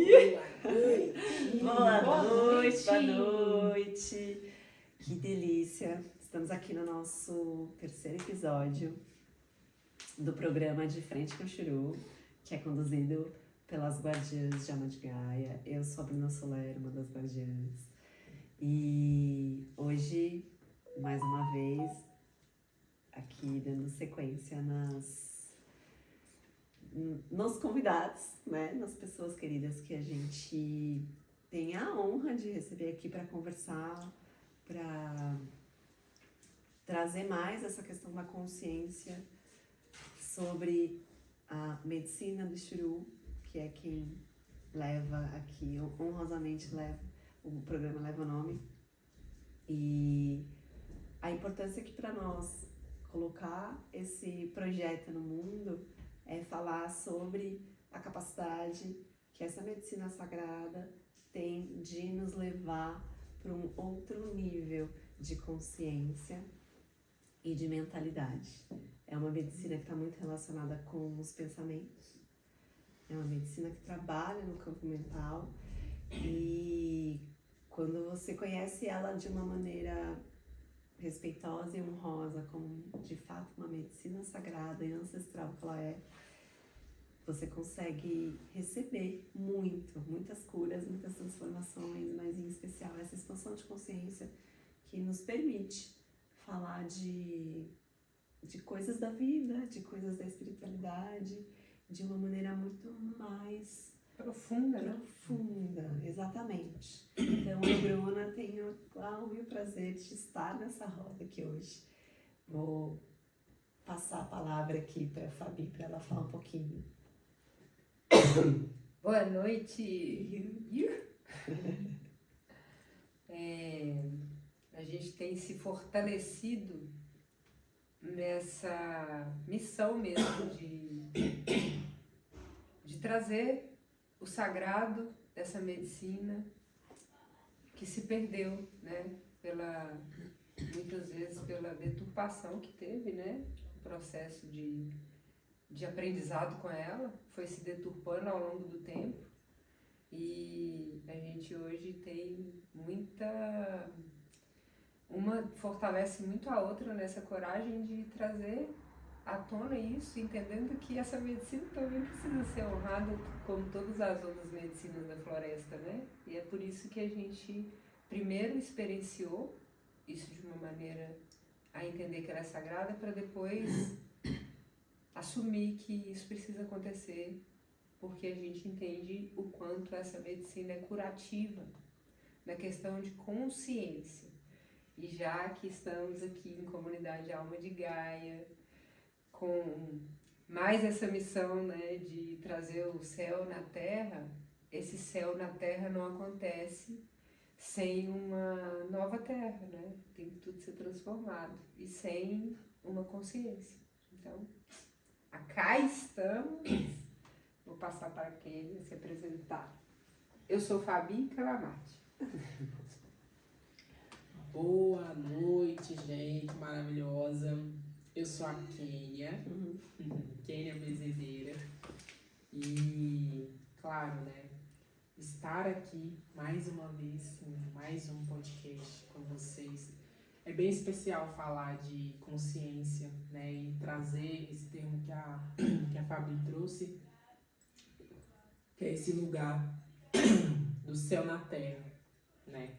Boa noite! Boa noite! Que delícia! Estamos aqui no nosso terceiro episódio do programa De Frente com o Xuru, que é conduzido pelas guardiãs de Alma de Gaia. Eu sou a Bruna Soler, uma das guardiãs. E hoje, mais uma vez, aqui dando sequência nos convidados, né? Nas pessoas queridas que a gente tem a honra de receber aqui para conversar, para trazer mais essa questão da consciência sobre a medicina do Xuru, que é quem leva aqui, honrosamente leva, o programa leva o nome. E a importância que para nós colocar esse projeto no mundo é falar sobre a capacidade que essa medicina sagrada tem de nos levar para um outro nível de consciência e de mentalidade. É uma medicina que está muito relacionada com os pensamentos, é uma medicina que trabalha no campo mental e quando você conhece ela de uma maneira respeitosa e honrosa, como de fato uma medicina sagrada e ancestral que ela é, você consegue receber muitas curas, muitas transformações, mas em especial essa expansão de consciência que nos permite falar de coisas da vida, de coisas da espiritualidade, de uma maneira muito mais profunda, exatamente. Então, eu, Bruna, tenho a honra e o prazer de estar nessa roda aqui hoje. Vou passar a palavra aqui para a Fabi, para ela falar um pouquinho. Boa noite! A gente tem se fortalecido nessa missão mesmo de trazer o sagrado dessa medicina que se perdeu, né? Muitas vezes pela deturpação que teve, né? O processo de aprendizado com ela foi se deturpando ao longo do tempo e a gente hoje tem uma fortalece muito a outra nessa coragem de trazer à tona isso, entendendo que essa medicina também precisa ser honrada como todas as outras medicinas da floresta, né? E é por isso que a gente primeiro experienciou isso de uma maneira a entender que ela é sagrada, para depois assumir que isso precisa acontecer, porque a gente entende o quanto essa medicina é curativa na questão de consciência. E já que estamos aqui em Comunidade Alma de Gaia, com mais essa missão, né, de trazer o céu na Terra, esse céu na Terra não acontece sem uma nova Terra, né? Tem que tudo ser transformado e sem uma consciência. Então, cá estamos. Vou passar para Kênia se apresentar. Eu sou Fabi Calamati. Boa noite, gente maravilhosa. Eu sou a Kênia, Kênia Bezedeira. E, claro, né, estar aqui mais uma vez, em mais um podcast com vocês. É bem especial falar de consciência, né, e trazer esse termo que a Fabi trouxe, que é esse lugar do céu na terra, né?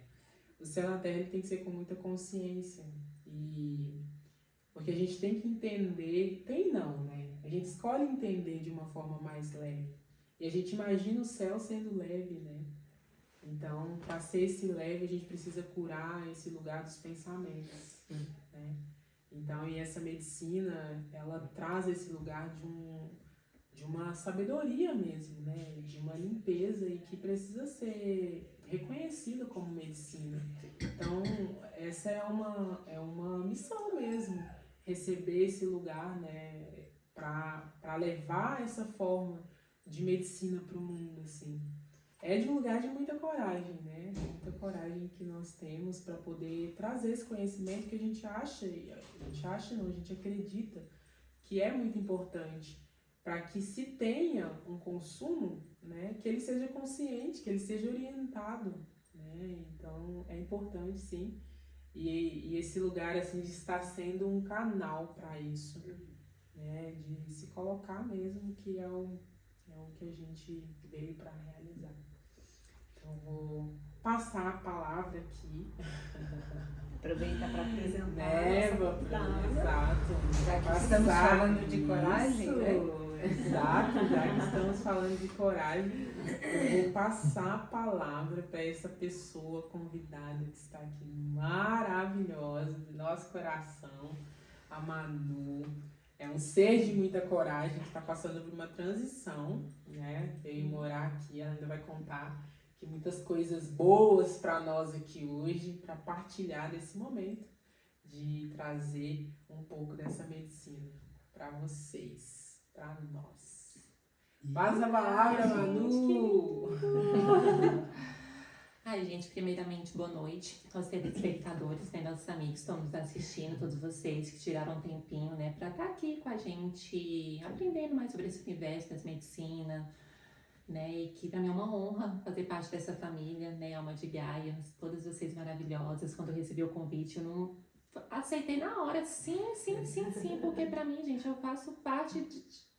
O céu na terra ele tem que ser com muita consciência, e porque a gente tem que entender, né? A gente escolhe entender de uma forma mais leve, e a gente imagina o céu sendo leve, né? Então, para ser esse leve, a gente precisa curar esse lugar dos pensamentos, né? Então, e essa medicina, ela traz esse lugar de uma sabedoria mesmo, né? De uma limpeza, e que precisa ser reconhecida como medicina. Então, essa é uma missão mesmo, receber esse lugar, né? Para levar essa forma de medicina para o mundo, assim. É de um lugar de muita coragem, né? Muita coragem que nós temos para poder trazer esse conhecimento que a gente acredita que é muito importante para que se tenha um consumo, né? Que ele seja consciente, que ele seja orientado, né? Então é importante, sim. E esse lugar assim de estar sendo um canal para isso, né? De se colocar mesmo, que é o que a gente veio para realizar. Então vou passar a palavra aqui. Aproveita para apresentar. Exato. Já que estamos falando de coragem, né? Exato, já que estamos falando de coragem, eu vou passar a palavra para essa pessoa convidada que está aqui, maravilhosa, do nosso coração, a Manu. É um ser de muita coragem que está passando por uma transição, né? Veio morar aqui, ela ainda vai contar que muitas coisas boas para nós aqui hoje, para partilhar desse momento de trazer um pouco dessa medicina para vocês, para nós. Passa a palavra, Manu! Ai, gente, primeiramente, boa noite aos telespectadores, né, nossos amigos que estão nos assistindo, todos vocês que tiraram um tempinho, né, para estar aqui com a gente, aprendendo mais sobre esse universo das medicina, né, e que para mim é uma honra fazer parte dessa família, né, Alma de Gaia, todas vocês maravilhosas. Quando eu recebi o convite, eu não aceitei na hora, sim, porque para mim, gente, eu faço parte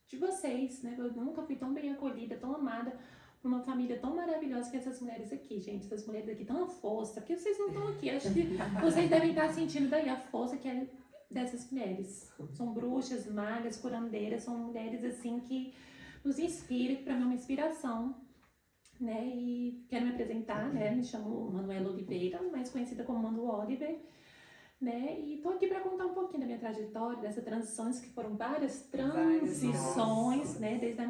de vocês, né, eu nunca fui tão bem acolhida, tão amada por uma família tão maravilhosa que essas mulheres aqui, gente, essas mulheres aqui, tão força, porque vocês não estão aqui, acho que vocês devem estar sentindo daí a força que é dessas mulheres. São bruxas, magas, curandeiras, são mulheres assim que nos inspira, que para mim é uma inspiração, né, e quero me apresentar, né, me chamo Manuela Oliveira, mais conhecida como Manu Oliver, né, e tô aqui para contar um pouquinho da minha trajetória, dessas transições, que foram várias transições, né, desde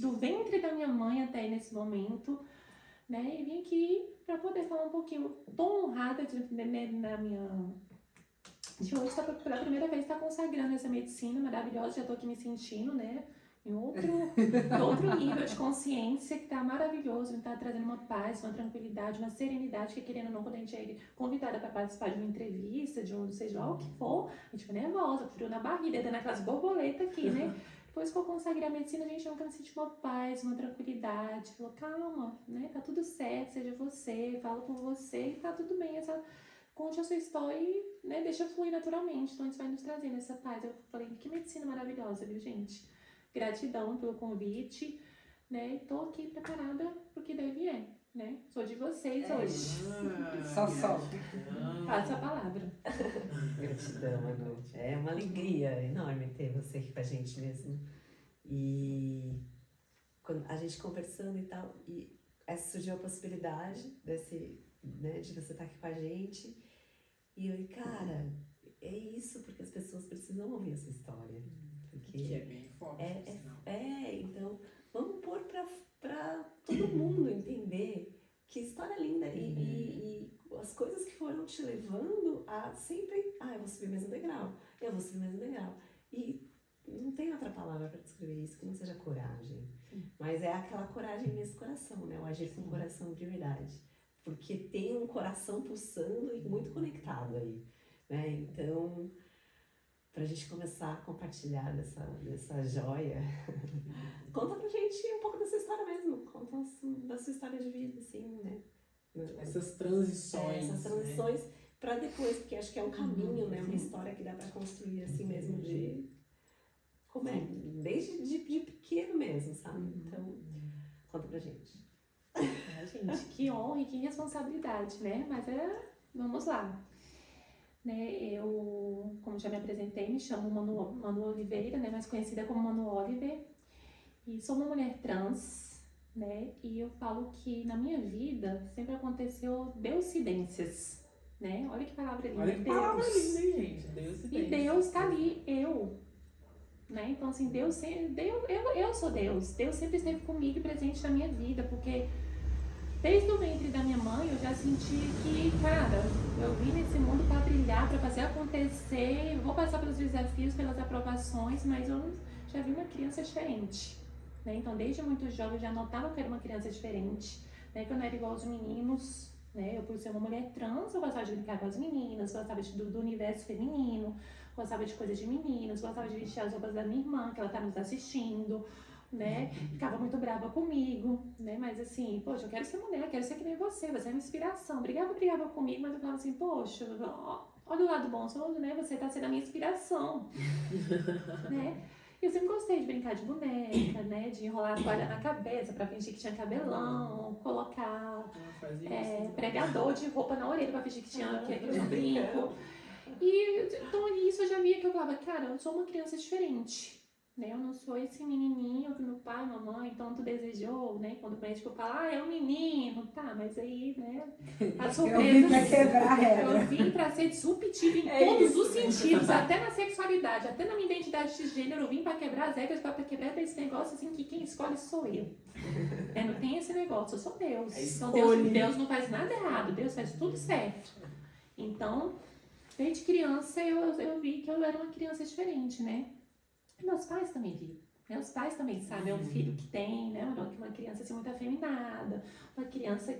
do ventre da minha mãe até nesse momento, né, e vim aqui para poder falar um pouquinho. Tô honrada de hoje pela primeira vez estar consagrando essa medicina maravilhosa, já tô aqui me sentindo, né, em outro nível de consciência, que tá maravilhoso, tá trazendo uma paz, uma tranquilidade, uma serenidade, que querendo ou não, quando a gente é convidada para participar de uma entrevista, seja lá o que for, a gente fica nervosa, frio na barriga, dando aquelas borboletas aqui, né? Depois que eu consagrei a medicina, a gente nunca me sentiu uma paz, uma tranquilidade, falou, calma, né? Tá tudo certo, seja você, fala com você, e tá tudo bem, conte a sua história e, né, deixa fluir naturalmente. Então, isso vai nos trazendo essa paz. Eu falei, que medicina maravilhosa, viu, gente? Gratidão pelo convite, né? E tô aqui preparada pro que deve né? Sou de vocês hoje. Só. Passa a palavra. Gratidão, Manu. É uma alegria enorme ter você aqui com a gente mesmo. E quando a gente conversando e tal, e surgiu a possibilidade né, de você estar aqui com a gente. E eu falei, cara, é isso, porque as pessoas precisam ouvir essa história. Porque que é bem forte. Então, vamos pôr pra todo mundo entender que história linda. E as coisas que foram te levando a sempre, eu vou subir mais um degrau, eu vou subir mais um degrau. E não tem outra palavra para descrever isso que não seja coragem. Mas é aquela coragem nesse coração, né? O agir com o coração de verdade. Porque tem um coração pulsando e muito conectado aí, né? Então, pra gente começar a compartilhar dessa joia, conta pra gente um pouco dessa história mesmo, conta da sua história de vida, assim, né? Essas transições. Essas transições, né? Pra depois, porque acho que é um caminho, né? Uma história que dá pra construir assim mesmo desde de pequeno mesmo, sabe? Então, conta pra gente. Gente, que honra e que responsabilidade, né? Mas vamos lá. Né, eu, como já me apresentei, me chamo Manu Oliveira, né, mais conhecida como Manu Oliver, e sou uma mulher trans, né, e eu falo que na minha vida sempre aconteceu deusidências, né, olha que palavra linda. Olha que palavra linda, hein, gente? Deusidências. E Deus tá ali, né, então assim, eu sou Deus sempre esteve comigo e presente na minha vida, porque desde o ventre da minha mãe, eu já senti que, cara, eu vim nesse mundo para brilhar, para fazer acontecer, eu vou passar pelos desafios, pelas aprovações, mas eu já vi uma criança diferente, né? Então, desde muito jovem, eu já notava que era uma criança diferente, né? Que eu não era igual aos meninos, né? Eu, por ser uma mulher trans, eu gostava de brincar com as meninas, gostava do universo feminino, gostava de coisas de meninos, gostava de vestir as roupas da minha irmã, que ela tá nos assistindo, né? Ficava muito brava comigo, né? Mas assim, poxa, eu quero ser mulher, quero ser que nem você é uma inspiração. Brigava comigo, mas eu falava assim, poxa, olha o lado bom, né? Você tá sendo a minha inspiração, né? Eu sempre gostei de brincar de boneca, né? De enrolar a toalha na cabeça pra fingir que tinha cabelão, colocar pregador de roupa na orelha pra fingir que tinha brinco. E então isso eu já via que eu falava, cara, eu sou uma criança diferente, né? Eu não sou esse menininho que meu pai, mamãe tanto desejou, né? Quando o médico fala, é um menino, tá, mas aí, né? A surpresa. Eu vim pra quebrar a regra. Eu vim pra ser disruptiva em todos os sentidos, até na sexualidade, até na minha identidade de gênero, eu vim pra quebrar as regras, pra quebrar esse negócio assim que quem escolhe sou eu. Não tem esse negócio, eu sou Deus. Então Deus não faz nada errado, Deus faz tudo certo. Então, desde criança eu vi que eu era uma criança diferente, né? E meus pais também viram. Meus pais também sabem, é um filho que tem, né? Uma criança assim muito afeminada, uma criança...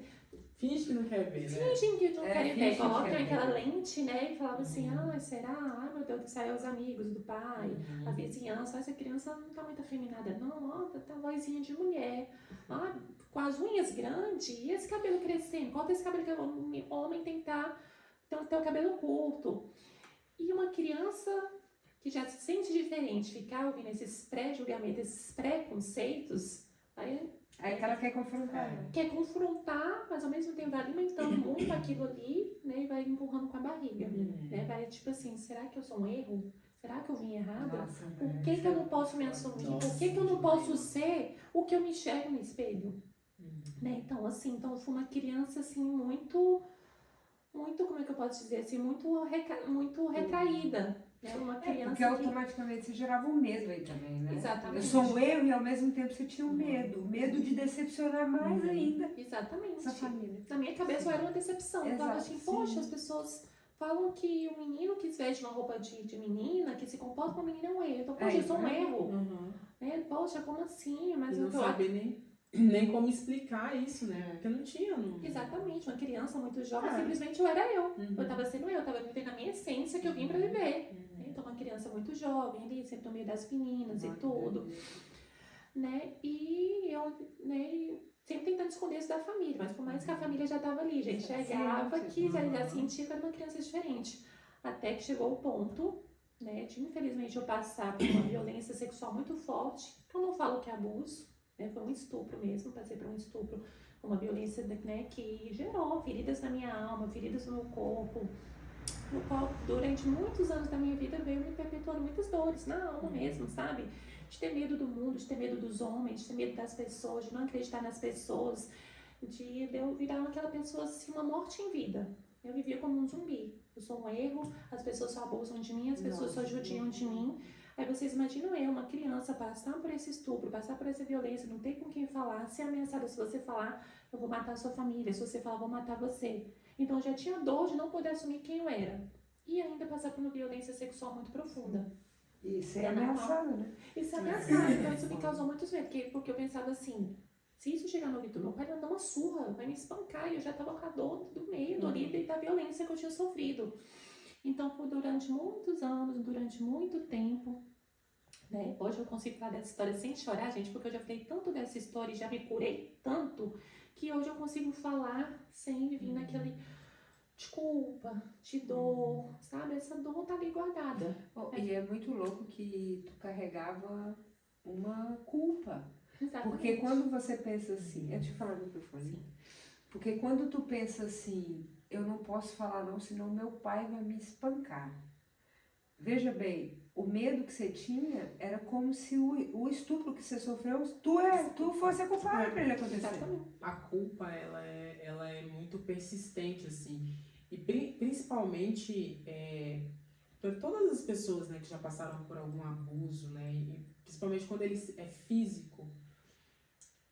Finge que não quer ver, né? Finge que não querem ver, colocam aquela lente, né? E falavam assim, será? Ai meu Deus, que saiu os amigos do pai, a vizinhança, essa criança não tá muito afeminada não, ó, tá vozinha de mulher, ó, com as unhas grandes, e esse cabelo crescendo, corta esse cabelo que o homem tem que ter o cabelo curto. E uma criança que já se sente diferente, ficar ouvindo esses pré-julgamentos, esses preconceitos, Aí que ela quer confrontar. Quer confrontar, mas ao mesmo tempo vai alimentando muito aquilo ali, né? E vai empurrando com a barriga, né? Vai tipo assim, será que eu sou um erro? Será que eu vim errada? Por que eu não posso me assumir? Por que eu não posso ser o que eu me enxergo no espelho? Né? Então, assim, eu fui uma criança, assim, muito, como é que eu posso dizer, assim, muito retraída. Né? Uma criança porque automaticamente você gerava um medo aí também, né? Exatamente. Eu sou um erro e ao mesmo tempo você tinha um medo de decepcionar mais ainda. Exatamente. Essa família. Na minha cabeça eu era uma decepção. Eu tava assim, poxa, as pessoas falam que o menino que se veste uma roupa de menina, que se comporta como menina é um erro. Então, poxa, eu sou um erro. Né? Poxa, como assim? Mas não sabe nem como explicar isso, né? Porque não tinha. Exatamente, uma criança muito jovem, simplesmente eu era eu. Eu tava sendo eu tava vivendo a minha essência que eu vim pra viver. Então, uma criança muito jovem ali, sempre no meio das meninas e tudo. Né? E eu, sempre tentando esconder isso da família, mas por mais que a família já tava ali, já enxergava que já sentia que era uma criança diferente. Até que chegou o ponto, né, de infelizmente eu passar por uma violência sexual muito forte, que eu não falo que é abuso, né, foi um estupro mesmo, passei por um estupro, uma violência, né, que gerou feridas na minha alma, feridas no meu corpo, no qual durante muitos anos da minha vida veio me perpetuando muitas dores na alma mesmo, sabe? De ter medo do mundo, de ter medo dos homens, de ter medo das pessoas, de não acreditar nas pessoas, de eu virar aquela pessoa assim, uma morte em vida. Eu vivia como um zumbi. Eu sou um erro, as pessoas só abusam de mim, as pessoas só judiam de mim. Aí vocês imaginam uma criança, passar por esse estupro, passar por essa violência, não ter com quem falar, ser ameaçada, se você falar, eu vou matar a sua família, se você falar, eu vou matar você. Então eu já tinha dor de não poder assumir quem eu era. E ainda passar por uma violência sexual muito profunda. Isso é ameaçado, né? Isso é ameaçado, então isso me causou muitos medos, porque eu pensava assim, se isso chegar no ouvido do meu pai, ele vai dar uma surra, vai me espancar, e eu já estava com a dor do medo ali e da violência que eu tinha sofrido. Então, durante muitos anos, durante muito tempo, né, hoje eu consigo falar dessa história sem chorar, gente, porque eu já falei tanto dessa história e já me curei tanto, que hoje eu consigo falar sem vir naquele... de culpa, de dor, sabe? Essa dor tá ali guardada. E é muito louco que tu carregava uma culpa. Exatamente. Porque quando você pensa assim, eu te falo no microfone. Porque quando tu pensa assim, eu não posso falar não, senão meu pai vai me espancar. Veja bem, o medo que você tinha era como se o estupro que você sofreu, tu fosse a culpada para ele acontecer. Exatamente. A culpa, ela é muito persistente, assim. E principalmente para todas as pessoas, né, que já passaram por algum abuso, né, e principalmente quando ele é físico,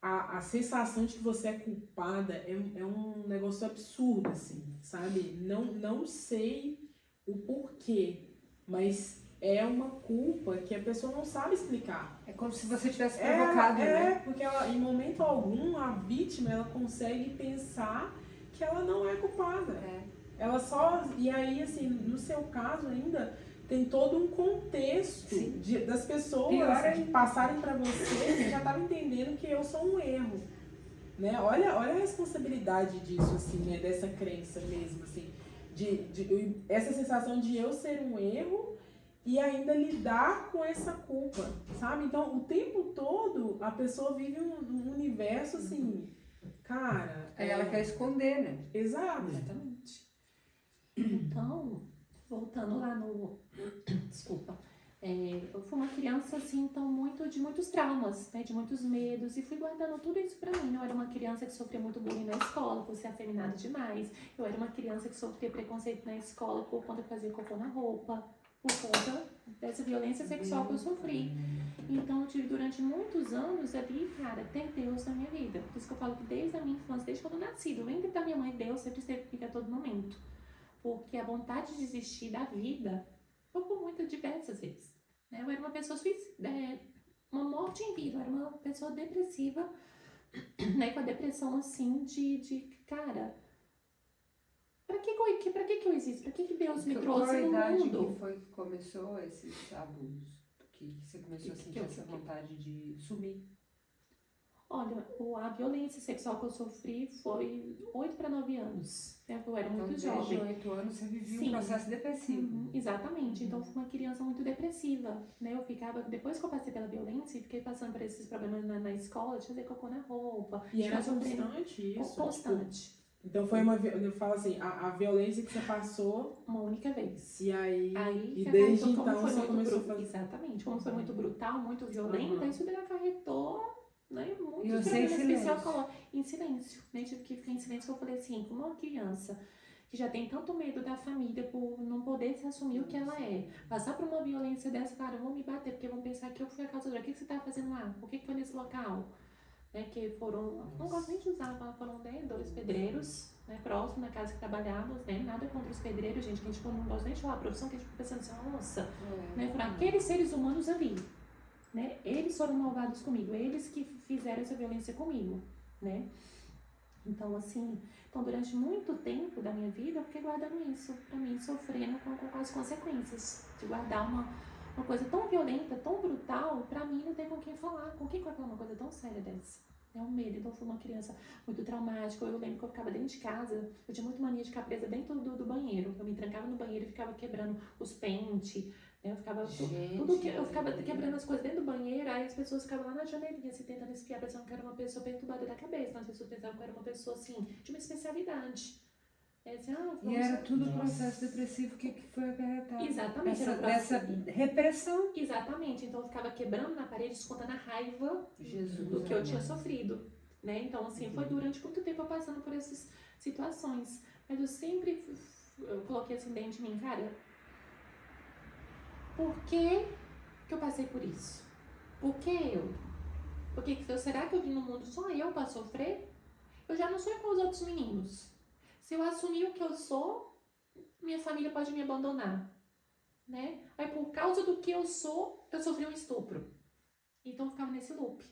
a sensação de que você é culpada é um negócio absurdo, assim, sabe? Não sei o porquê, mas é uma culpa que a pessoa não sabe explicar. É como se você tivesse provocado, né? Porque em momento algum a vítima ela consegue pensar que ela não é culpada. Ela só... E aí, assim, no seu caso ainda, tem todo um contexto das pessoas passarem para você já estavam entendendo que eu sou um erro. Né? Olha a responsabilidade disso, assim, né? Dessa crença mesmo, assim, essa sensação de eu ser um erro e ainda lidar com essa culpa, sabe? Então, o tempo todo, a pessoa vive um universo, assim, cara... Aí ela quer esconder, né? Exato. Exatamente. Então, voltando lá no... Desculpa. Eu fui uma criança, assim, então, de muitos traumas, né? De muitos medos. E fui guardando tudo isso pra mim. Eu era uma criança que sofria muito bullying na escola por ser afeminada demais. Eu era uma criança que sofria preconceito na escola por conta que fazia cocô na roupa. Por conta dessa violência sexual que eu sofri. Então, eu tive durante muitos anos ali, cara, ter Deus na minha vida. Por isso que eu falo que desde a minha infância, desde quando eu nasci, do ventre da minha mãe, Deus sempre esteve comigo a todo momento. Porque a vontade de desistir da vida foi por muitas, diversas vezes. Eu era uma pessoa suicida, uma morte em vida, eu era uma pessoa depressiva, né, com a depressão assim cara, pra que eu existo? Pra que Deus me trouxe no mundo? Que foi que começou esses abusos? Que você começou a sentir essa vontade de sumir? Olha, a violência sexual que eu sofri foi 8 para 9 anos. Eu era muito jovem. Desde 8 anos você vivia um processo depressivo. Exatamente. Então, eu fui uma criança muito depressiva. Né? Eu ficava, depois que eu passei pela violência, fiquei passando por esses problemas na escola, de fazer cocô na roupa. E era constante isso? Constante. Tipo, então foi eu falo assim, a violência que você passou... Uma única vez. E aí e desde então você começou a fazer... Exatamente. Como foi muito brutal, muito violenta, isso daí acarretou... Né? E você em silêncio? Em silêncio, né? Tive que ficar em silêncio. Eu falei assim, como uma criança que já tem tanto medo da família por não poder se assumir o que ela é, passar por uma violência dessa, cara, vão me bater porque vão pensar que eu fui a causadora. O que você tá fazendo lá? Por que foi nesse local? Né? Que foram, não gosto nem de usar, foram 2 pedreiros, né? Próximo da casa que trabalhávamos, né? Nada contra os pedreiros, gente, que a gente não gosta nem de falar a profissão, que a gente fica pensando assim, nossa, né? Foram aqueles seres humanos ali. Né? Eles foram malvados comigo, eles que fizeram essa violência comigo, né? Então, assim, durante muito tempo da minha vida, eu fiquei guardando isso pra mim, sofrendo com as consequências de guardar uma coisa tão violenta, tão brutal, pra mim não ter com quem falar. Com quem vai falar uma coisa tão séria dessa? É um medo. Então, eu fui uma criança muito traumática. Eu lembro que eu ficava dentro de casa, eu tinha muito mania de ficar presa dentro do banheiro. Eu me trancava no banheiro e ficava quebrando os pentes. Eu ficava quebrando as coisas dentro do banheiro, aí as pessoas ficavam lá na janelinha, assim, tentando espiar, pensando que eu era uma pessoa perturbada da cabeça, então as pessoas pensavam que eu era uma pessoa, assim, de uma especialidade. Assim, e era tudo processo depressivo que foi acarretado. Exatamente. Dessa repressão. Exatamente, então eu ficava quebrando na parede, escondendo a raiva do que eu tinha sofrido, né? Então, assim, foi durante muito tempo eu passando por essas situações, mas eu sempre coloquei assim dentro de mim, cara, por que eu passei por isso? Por que eu? Porque será que eu vim no mundo só eu para sofrer? Eu já não sou igual aos outros meninos. Se eu assumir o que eu sou, minha família pode me abandonar, né? Aí por causa do que eu sou, eu sofri um estupro. Então eu ficava nesse loop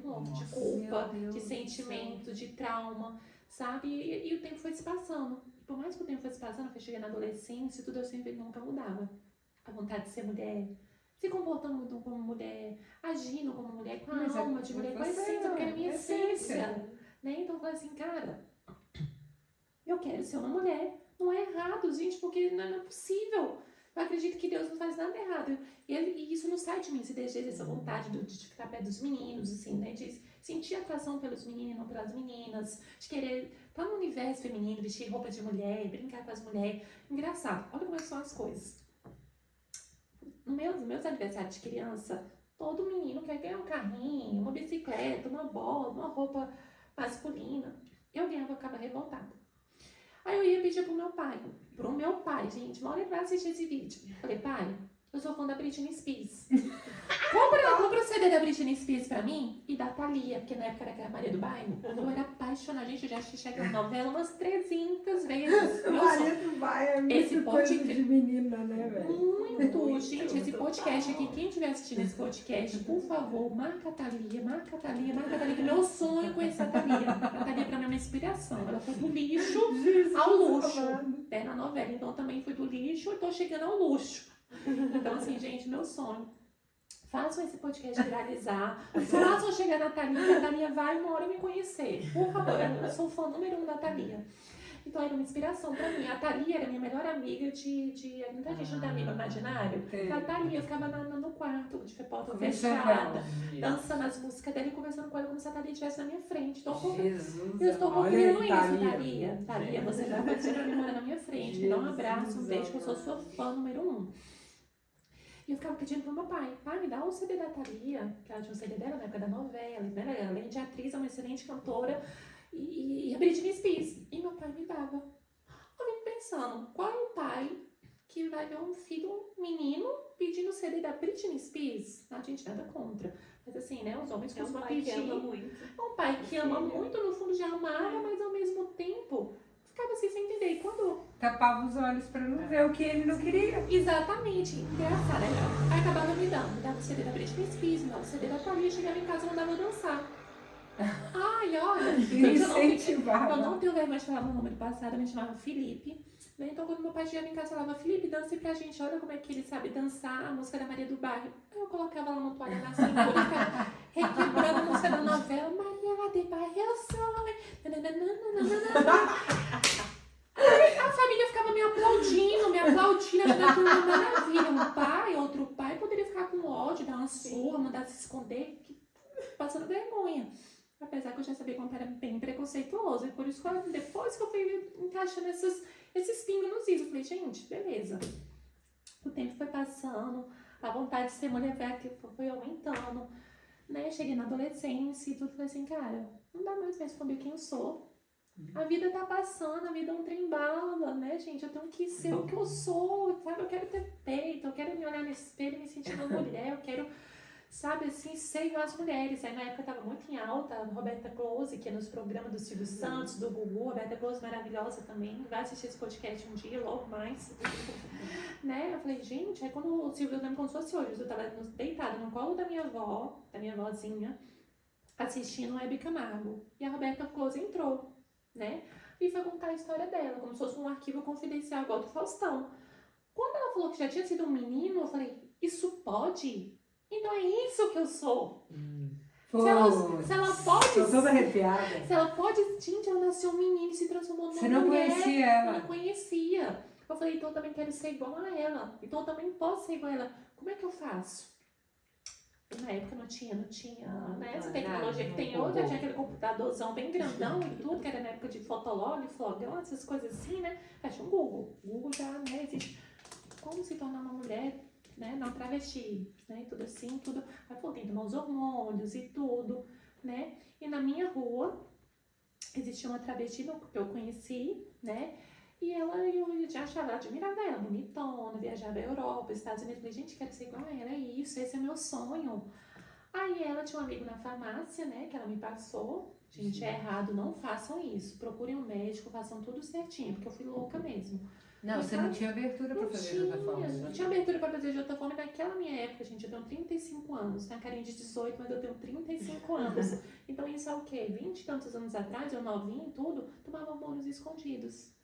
louco, de culpa, de sentimento, de trauma, sabe? E o tempo foi se passando. E por mais que o tempo foi se passando, eu cheguei na adolescência e tudo, eu sempre nunca mudava. A vontade de ser mulher, se comportando como mulher, agindo como mulher, com a alma de mulher, com a essência, porque era a minha essência. Né? Então eu falei assim, cara, eu quero ser uma mulher. Não é errado, gente, porque não é possível. Eu acredito que Deus não faz nada errado. E isso não sai de mim, esse desejo, essa vontade de ficar perto dos meninos, assim, né? De sentir atração pelos meninos e não pelas meninas, de querer estar no universo feminino, vestir roupa de mulher, brincar com as mulheres. Engraçado, olha como são as coisas. Nos meus aniversários de criança, todo menino quer ganhar um carrinho, uma bicicleta, uma bola, uma roupa masculina. Eu ganhava, eu ficava revoltada. Aí eu ia pedir pro meu pai, gente, uma hora ele vai assistir esse vídeo. Falei, pai, eu sou fã da Britney Spears. Compra o CD da Britney Spears pra mim e da Thalia, porque na época era aquela Maria do Bairro. Eu era apaixonada, gente, eu já assisti aquela novela umas 300 vezes. Maria do Bairro é muito coisa de menina, né, velho? Muito, gente, esse podcast aqui, quem estiver assistindo esse podcast, por favor, marca a Thalia, que meu sonho é conhecer a Thalia. A Thalia pra mim é uma inspiração, ela foi do lixo ao luxo, na novela, então também fui do lixo e tô chegando ao luxo. Então, assim, gente, meu sonho. Façam esse podcast viralizar. Façam chegar na Thalia. A Thalia vai uma hora me conhecer. Por favor, eu sou fã número 1 da Thalia. Então era uma inspiração pra mim. A Thalia era minha melhor amiga de muita gente não tem amigo imaginário. A Thalia, eu ficava no quarto, de porta fechada, dançando as músicas dela e conversando com ela como se a Thalia estivesse na minha frente. Então, Jesus. eu estou Olha concluindo aí, isso, Thalia. Thalia, você já pode ser pra morar na minha frente. Me dá um abraço, um beijo, que eu sou sua fã número 1. E eu ficava pedindo pro meu pai, me dá o CD da Thalia, que ela tinha um CD dela na época da novela, né? Além de atriz, é uma excelente cantora, e a Britney Spears. E meu pai me dava. Eu fico pensando, qual é o pai que vai ver um filho, um menino, pedindo o CD da Britney Spears? A gente nada contra. Mas assim, né, os homens É um costumam pai que pedir. ama muito. É um pai que ama muito, no fundo já amava, mas ao mesmo tempo ficava assim sem entender. E quando Tapava os olhos pra não ver o que ele não queria. exatamente, engraçado. Aí acabava me dava o CD da Britney Spears, me dava o CD da Thalia, chegava em casa e mandava eu dançar. Ai, olha, gente, Incentivava. eu não tenho vergonha de falar meu nome do passado, eu me chamava Felipe. Né? Então, quando meu pai chegava em casa, falava, Felipe, dance pra gente, olha como é que ele sabe dançar a música da Maria do Bairro. Aí eu colocava lá no toalha na cintura e ficava requebrando a música da novela, Maria do Bairro, eu sou. A família ficava me aplaudindo, achando aquilo uma maravilha. Um pai, outro pai, poderia ficar com ódio, dar uma surra, mandar se esconder, passando vergonha. Apesar que eu já sabia que o pai era bem preconceituoso. E por isso que depois que eu fui encaixando esses pingos nos is, eu falei, gente, beleza. O tempo foi passando, a vontade de ser mulher foi aumentando, né? Cheguei na adolescência e tudo, falei assim, cara, não dá mais pra esconder quem eu sou. A vida tá passando, a vida é um trem-bala, né, gente? Eu tenho que ser o que eu sou, sabe? Eu quero ter peito, eu quero me olhar no espelho e me sentir uma mulher, eu quero, sabe, assim, ser igual as mulheres. Aí na época tava muito em alta, a Roberta Close, que é nos programas do Silvio Santos, do Gugu, Roberta Close maravilhosa também, vai assistir esse podcast um dia, logo mais, né? Eu falei, gente, aí quando o Silvio, eu lembro como se fosse hoje, eu tava deitada no colo da minha avó, da minha avózinha, assistindo o Hebe Camargo, e a Roberta Close entrou, né? E foi contar a história dela, como se fosse um arquivo confidencial igual do Faustão. Quando ela falou que já tinha sido um menino, eu falei, isso pode? Então é isso que eu sou. Se ela pode... Tô toda arrepiada. Se ela pode... Gente, ela nasceu um menino e se transformou numa mulher. Você não conhecia ela? Eu não conhecia. Eu falei, então eu também quero ser igual a ela. Então eu também posso ser igual a ela. Como é que eu faço? E na época não tinha né, essa tecnologia que tem hoje, já tinha aquele computadorzão bem grandão e tudo, que era na época de fotolog, flogão, essas coisas assim, né? Fecha um Google. Google já, né, existe. Como se tornar uma mulher, né, não travesti, né, tudo assim, tudo. Aí falou, tem que tomar os hormônios e tudo, né? E na minha rua existia uma travesti que eu conheci, né? E eu já achava, admirava ela, bonitona, viajava à Europa, Estados Unidos. Falei, gente, quero ser igual a ela, é isso, esse é meu sonho. Aí ela tinha um amigo na farmácia, né, que ela me passou. Gente, é errado, não façam isso. Procurem um médico, façam tudo certinho, porque eu fui louca mesmo. Não, você não tinha abertura pra fazer de outra forma. Não tinha abertura pra fazer de outra forma. Naquela minha época, gente, eu tenho 35 anos. Tenho a carinha de 18, mas eu tenho 35 anos. Então isso é o quê? 20 e tantos anos atrás, eu novinha e tudo, tomava hormônios escondidos.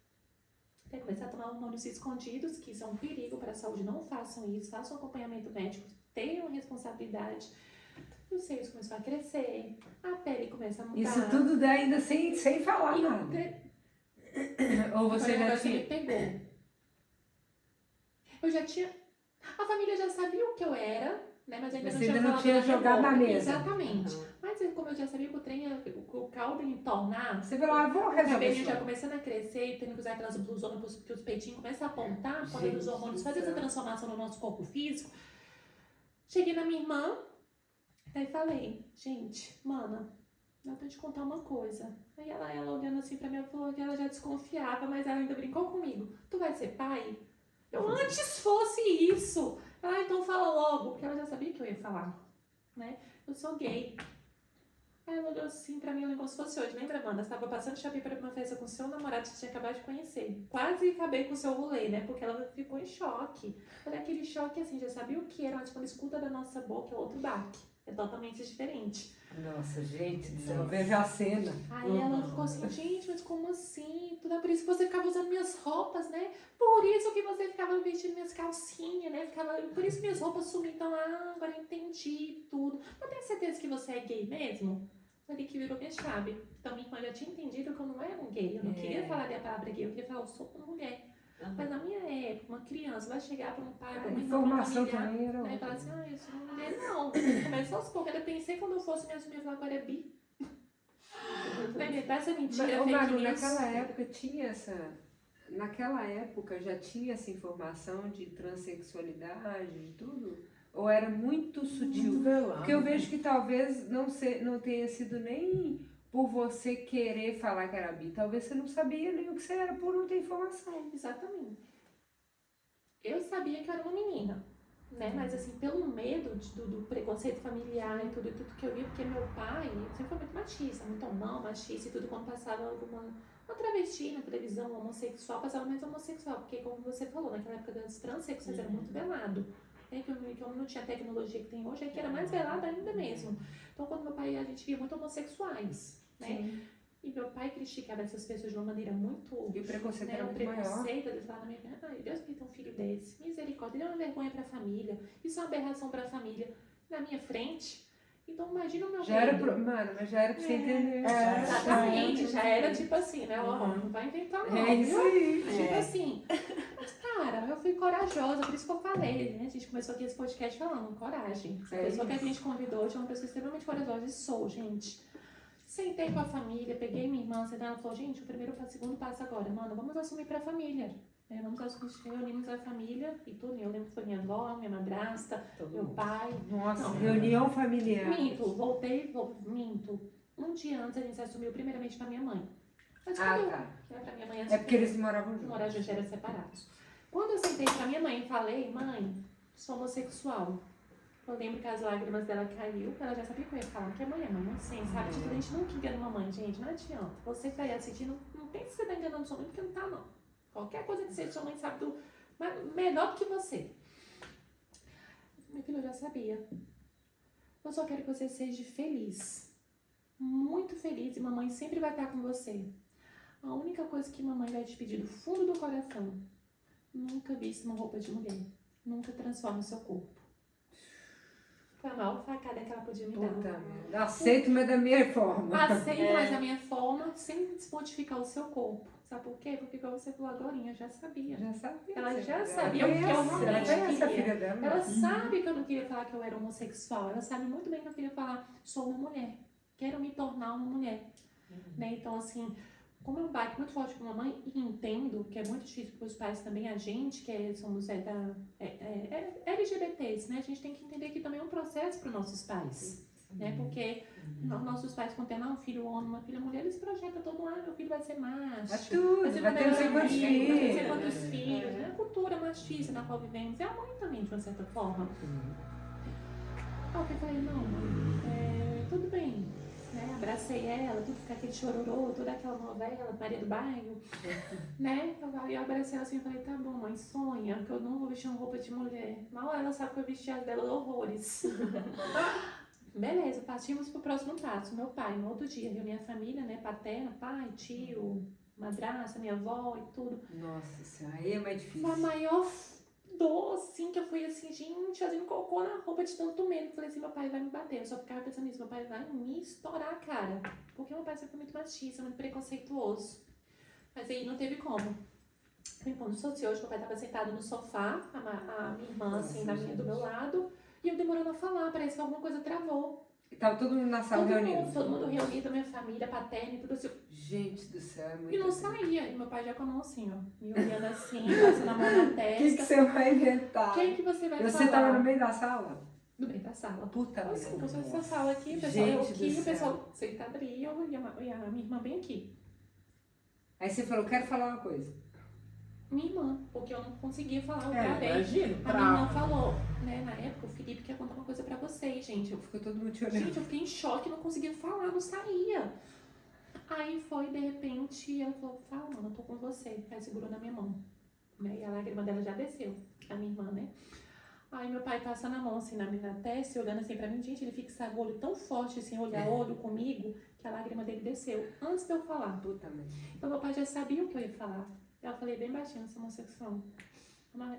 Até começar a tomar hormônios escondidos, que são um perigo para a saúde. Não façam isso, façam acompanhamento médico, tenham responsabilidade. Os seios começam a crescer, a pele começa a mudar. Isso tudo dá ainda sem falar E nada. Ou você já me tinha... pegou. Eu já tinha... A família já sabia o que eu era, né? Mas ainda Mas não ainda tinha não falado tinha da minha jogado na boca. mesa. Exatamente. Mas como eu já sabia que o trem, o caldo ia entornar, Você falou, vou o resolver cabelinho isso. já começando a crescer e tendo que usar aquelas blusonas que os peitinhos começam a apontar, quando Gente os hormônios do fazem essa céu. transformação no nosso corpo físico. Cheguei na minha irmã, aí falei, gente, mana, eu tenho que te contar uma coisa. Aí ela olhando assim pra mim, ela falou que ela já desconfiava, mas ela ainda brincou comigo. Tu vai ser pai? Eu antes fosse isso. Ah, então fala logo, porque ela já sabia que eu ia falar, né? Eu sou gay. Aí ela olhou assim pra mim, eu lembro como se fosse hoje. Lembra, Amanda? Você tava passando shopping para uma festa com seu namorado que você tinha acabado de conhecer. Quase acabei com o seu rolê, né? Porque ela ficou em choque. Olha, aquele choque assim, já sabia o que era, mas quando escuta da nossa boca é outro baque. É totalmente diferente. Nossa, gente do céu, veja a cena. Aí ela ficou assim, gente, mas como assim? Tudo é por isso que você ficava usando minhas roupas, né? Por isso que você ficava vestindo minhas calcinhas, né? Por isso que minhas roupas sumiam. Então, agora eu entendi tudo. Eu tenho certeza que você é gay mesmo? Ali que virou minha chave. Então, minha irmã já tinha entendido que eu não era um gay. Eu não queria falar da palavra gay, eu queria falar, eu sou uma mulher. Mas na minha época, uma criança vai chegar para um pai, para uma informação familiar, também era né, e falar assim, eu sou uma mulher. Não, começa aos poucos. Eu pensei quando eu fosse me assumir, eu falei, agora é bi. Essa mentira, Ô, Maru, fake news. naquela época tinha essa... Naquela época já tinha essa informação de transexualidade, de tudo? Ou era muito sutil? Muito velado. Porque eu vejo que talvez não tenha sido nem por você querer falar que era bi. Talvez você não sabia nem o que você era por não ter informação. Exatamente. Eu sabia que eu era uma menina, né? Mas assim, pelo medo do preconceito familiar e tudo que eu vi, porque meu pai sempre foi muito machista, muito homão, machista e tudo, quando passava uma travesti na televisão, homossexual, passava mais homossexual, porque como você falou, naquela época das transexuais era muito velado. Né? Que eu não tinha a tecnologia que tem hoje, é que era mais velado ainda mesmo. Então quando meu pai, a gente via muito homossexuais, né? Sim. E meu pai criticava essas pessoas de uma maneira muito... E o preconceito né, era o muito maior. preconceito, eles falavam na minha cara, ai, Deus que tem um filho desse, misericórdia, ele é uma vergonha pra família, isso é uma aberração pra família, na minha frente. Então imagina o meu Já era medo. Mano, mas já era pra você entender. Exatamente, já era tipo assim, né, ó, não vai inventar não, É isso viu? aí. Tipo assim, mas cara, eu fui corajosa, por isso que eu falei, né, a gente começou aqui esse podcast falando, coragem. Essa pessoa que a gente convidou hoje é uma pessoa extremamente corajosa, e sou, gente. Sentei com a família, peguei minha irmã, ela falou, gente, o segundo passo agora, mano, vamos assumir pra família. Vamos assumir, reunimos a família e tudo. Eu lembro que foi minha avó, minha madrasta, meu pai. Nossa, Não, reunião familiar. Minto. Um dia antes a gente se assumiu primeiramente pra minha mãe. Mas Ah, quando tá. eu, pra minha mãe, É porque eles moravam juntos. morar já eram separados. Quando eu sentei pra minha mãe e falei, mãe, sou homossexual. Eu lembro que as lágrimas dela caiu, ela já sabia que eu ia falar, porque a mãe é mãe, assim, sabe? Tipo, a gente nunca engana uma mãe, gente, não adianta. Você que tá aí assistindo, não pensa que você tá enganando sua mãe, porque não tá, não. Qualquer coisa que seja, sua mãe sabe melhor do que você. Meu filho, eu já sabia. Eu só quero que você seja feliz. Muito feliz, e mamãe sempre vai estar com você. A única coisa que mamãe vai te pedir do fundo do coração, nunca vista uma roupa de mulher. Nunca transforme o seu corpo. Foi a maior facada que ela podia me dar. Puta merda. Aceito, mas da minha forma. Aceita mais a minha forma, sem desmodificar o seu corpo. Sabe por quê? Porque, igual você falou agora, eu já sabia. Já sabia. Ela já Ela sabia o que eu conhece, realmente ela conhece a queria. filha dela. Ela sabe que eu não queria falar que eu era homossexual. Ela sabe muito bem que eu queria falar, sou uma mulher. Quero me tornar uma mulher. Né? Então, assim, como é um baque muito forte com a mãe, e entendo que é muito difícil para os pais também, a gente, somos LGBTs, né? A gente tem que entender que também é um processo para os nossos pais. Né? Porque nossos pais, quando tem um filho homem, uma filha mulher, eles projetam todo meu filho vai ser macho. É tudo, vai ter não sei quantos Vai ter não sei filhos. quantos filhos. É a cultura machista na qual vivemos. E a mãe também, de uma certa forma. Eu falei, não, mãe, tudo bem. Né? Abracei ela, tudo fica aquele chororô, toda aquela novela, Maria do Bairro. Né? Eu abracei ela assim e falei, tá bom, mãe, sonha, que eu não vou vestir uma roupa de mulher. Mal ela sabe que eu vesti as dela horrores. Beleza, partimos pro próximo passo. Meu pai, no outro dia, reuni a família, né, paterna, pai, tio, madrasta, minha avó e tudo. Nossa senhora, aí é mais difícil. Foi a maior dor, assim, que eu fui assim, gente, fazendo cocô na roupa de tanto medo. Falei assim, meu pai vai me bater. Eu só ficava pensando nisso, meu pai vai me estourar a cara. Porque meu pai sempre foi muito machista, muito preconceituoso. Mas aí não teve como. Quando associou, hoje meu pai estava sentado no sofá, a minha irmã, assim, do meu lado. E eu demorando a falar, parece que alguma coisa travou. E tava todo mundo na sala reunido. Todo mundo reunido, minha família, paterna e tudo assim. Gente do céu, é muito E não assim. saía. E meu pai já com a mão assim, ó. Me olhando assim, passando a mão na O testa. que você vai inventar? Quem que você vai falar? Você tava no meio da sala? No meio da sala. Puta Assim, merda. como essa sala aqui, o pessoal Gente eu do aqui, céu. o pessoal sentado ali, e a minha irmã bem aqui. Aí você falou, quero falar uma coisa. Minha irmã, porque eu não conseguia falar, eu gravei. Imagino, A minha irmã falou, né, na época, o Felipe quer contar uma coisa pra vocês, gente. Ficou todo mundo te olhando. Gente, eu fiquei em choque, não conseguia falar, não saía. Aí foi, de repente, ela falou, fala, mano, eu tô com você. Aí segurou na minha mão. Né? E a lágrima dela já desceu, a minha irmã, né? Aí meu pai passando a mão assim na minha testa e olhando assim pra mim, gente, ele fixava o olho tão forte, assim, olhar olho comigo, que a lágrima dele desceu, antes de eu falar. Puta merda. Então meu pai já sabia o que eu ia falar. Eu falei bem baixinho, eu sou homossexual.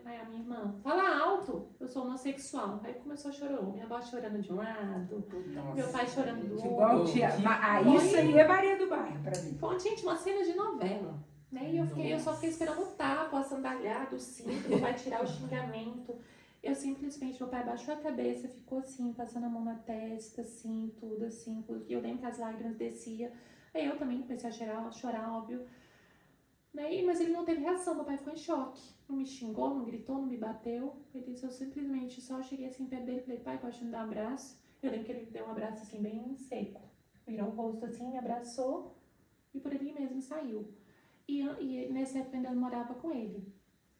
Aí a minha irmã, fala alto, eu sou homossexual. Aí começou a chorar, minha avó chorando de um lado, meu pai chorando do outro. Igual tia. Isso aí é Maria do Bairro pra mim. Foi, gente, uma cena de novela. Né? E eu só fiquei esperando o tapa, a sandáliada, o cinto, meu pai tirar o xingamento. Eu simplesmente, meu pai baixou a cabeça, ficou assim, passando a mão na testa, assim, tudo assim. E eu lembro que as lágrimas desciam. Aí eu também comecei a chorar, óbvio. Né? Mas ele não teve reação, meu pai ficou em choque. Não me xingou, não gritou, não me bateu. Ele disse, eu simplesmente só cheguei assim perto dele e falei, pai, pode me dar um abraço? Eu lembro que ele me deu um abraço assim, bem seco. Virou o rosto assim, me abraçou e por ali mesmo saiu. E nessa época eu ainda morava com ele.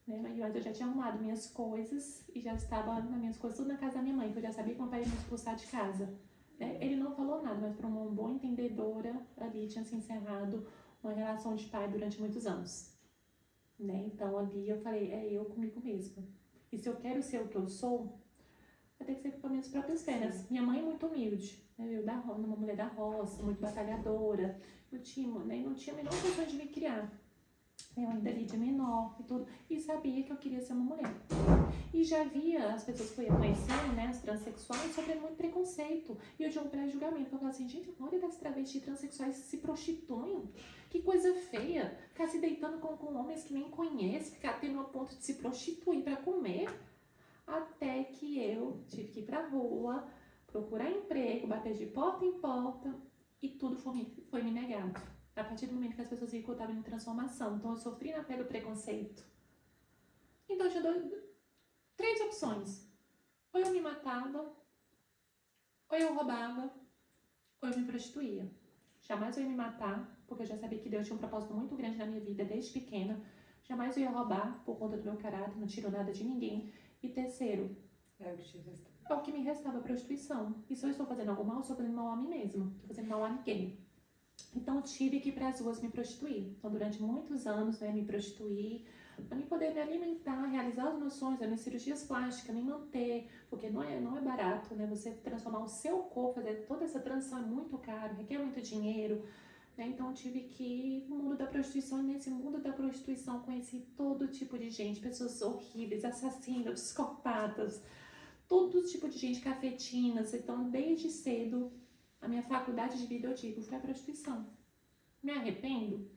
Né? Mas eu já tinha arrumado minhas coisas e já estava nas minhas coisas tudo na casa da minha mãe, porque eu já sabia que meu pai ia me expulsar de casa. Né? Ele não falou nada, mas para uma boa entendedora, ali tinha se encerrado uma relação de pai durante muitos anos. Né? Então ali eu falei, é eu comigo mesma. E se eu quero ser o que eu sou, vai ter que ser com as minhas próprias pernas. Sim. Minha mãe é muito humilde, né? Eu uma mulher da roça, muito batalhadora, não tinha a menor condição de me criar. Eu ainda ali de menor e tudo, e sabia que eu queria ser uma mulher. E já via as pessoas que eu ia conhecendo, né, as transexuais, sofrendo muito preconceito. E eu tinha um pré-julgamento, eu falava assim, gente, a maioria das travestis transexuais se prostituem. Que coisa feia, ficar se deitando com homens que nem conhece, ficar tendo a ponto de se prostituir para comer. Até que eu tive que ir pra rua, procurar emprego, bater de porta em porta, e tudo foi me negado. A partir do momento que as pessoas viram que eu estava em transformação. Então eu sofri na pele do preconceito. Então eu tinha 3 opções. Ou eu me matava, ou eu roubava, ou eu me prostituía. Jamais eu ia me matar, porque eu já sabia que Deus tinha um propósito muito grande na minha vida desde pequena. Jamais eu ia roubar por conta do meu caráter, não tiro nada de ninguém. E terceiro, é o que te restava. É o que me restava, a prostituição. E se eu estou fazendo algo mal, eu estou fazendo mal a mim mesma. Não estou fazendo mal a ninguém. Então eu tive que ir para as ruas me prostituir. Então durante muitos anos, né, me prostituir, para mim poder me alimentar, realizar os meus sonhos, as minhas cirurgias plásticas, me manter, porque não é barato, né, você transformar o seu corpo, fazer toda essa transição é muito caro, requer muito dinheiro, né, então eu tive que ir no mundo da prostituição, e nesse mundo da prostituição conheci todo tipo de gente, pessoas horríveis, assassinos, psicopatas, todo tipo de gente, cafetinas. Então desde cedo, a minha faculdade de vida, eu digo, foi a prostituição. Me arrependo?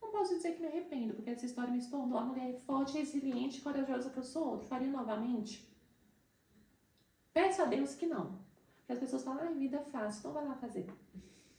Não posso dizer que me arrependo, porque essa história me tornou a mulher forte, resiliente e corajosa que eu sou. Faria novamente? Peço a Deus que não. Porque as pessoas falam, vida fácil, então vai lá fazer.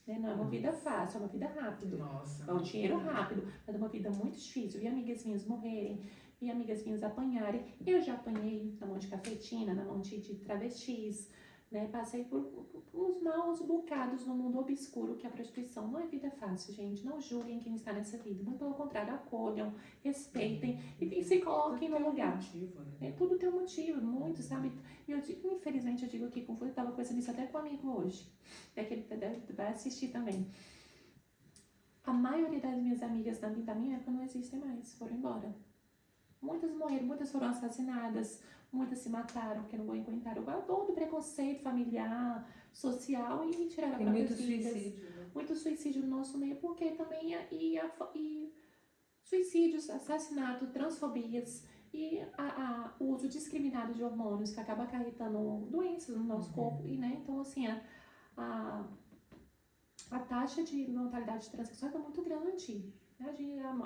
Né? Não é uma vida fácil, é uma vida rápida. Nossa. É um dinheiro rápido, mas é uma vida muito difícil. Vi amigas minhas morrerem, vi amigas minhas apanharem. Eu já apanhei na mão de cafetina, na mão de travestis. Né? Passei por uns maus bocados no mundo obscuro que é a prostituição. Não é vida fácil, gente. Não julguem quem está nessa vida. Muito pelo contrário, acolham, respeitem e se coloquem no lugar. Motivo, né? Tudo tem um motivo, muito, sabe? E eu digo, infelizmente, eu digo aqui, eu estava conversando isso até com um amigo hoje, que ele vai assistir também. A maioria das minhas amigas da minha época não existem mais, foram embora. Muitas morreram, muitas foram assassinadas, muitas se mataram porque não aguentaram todo o preconceito familiar, social e tiraram a própria vida. Tem muito suicídio, né? Muito suicídio no nosso meio, porque também suicídios, assassinato, transfobias e o uso discriminado de hormônios que acaba acarretando doenças no nosso corpo. E, né, então, assim, a taxa de mortalidade transexual é muito grande.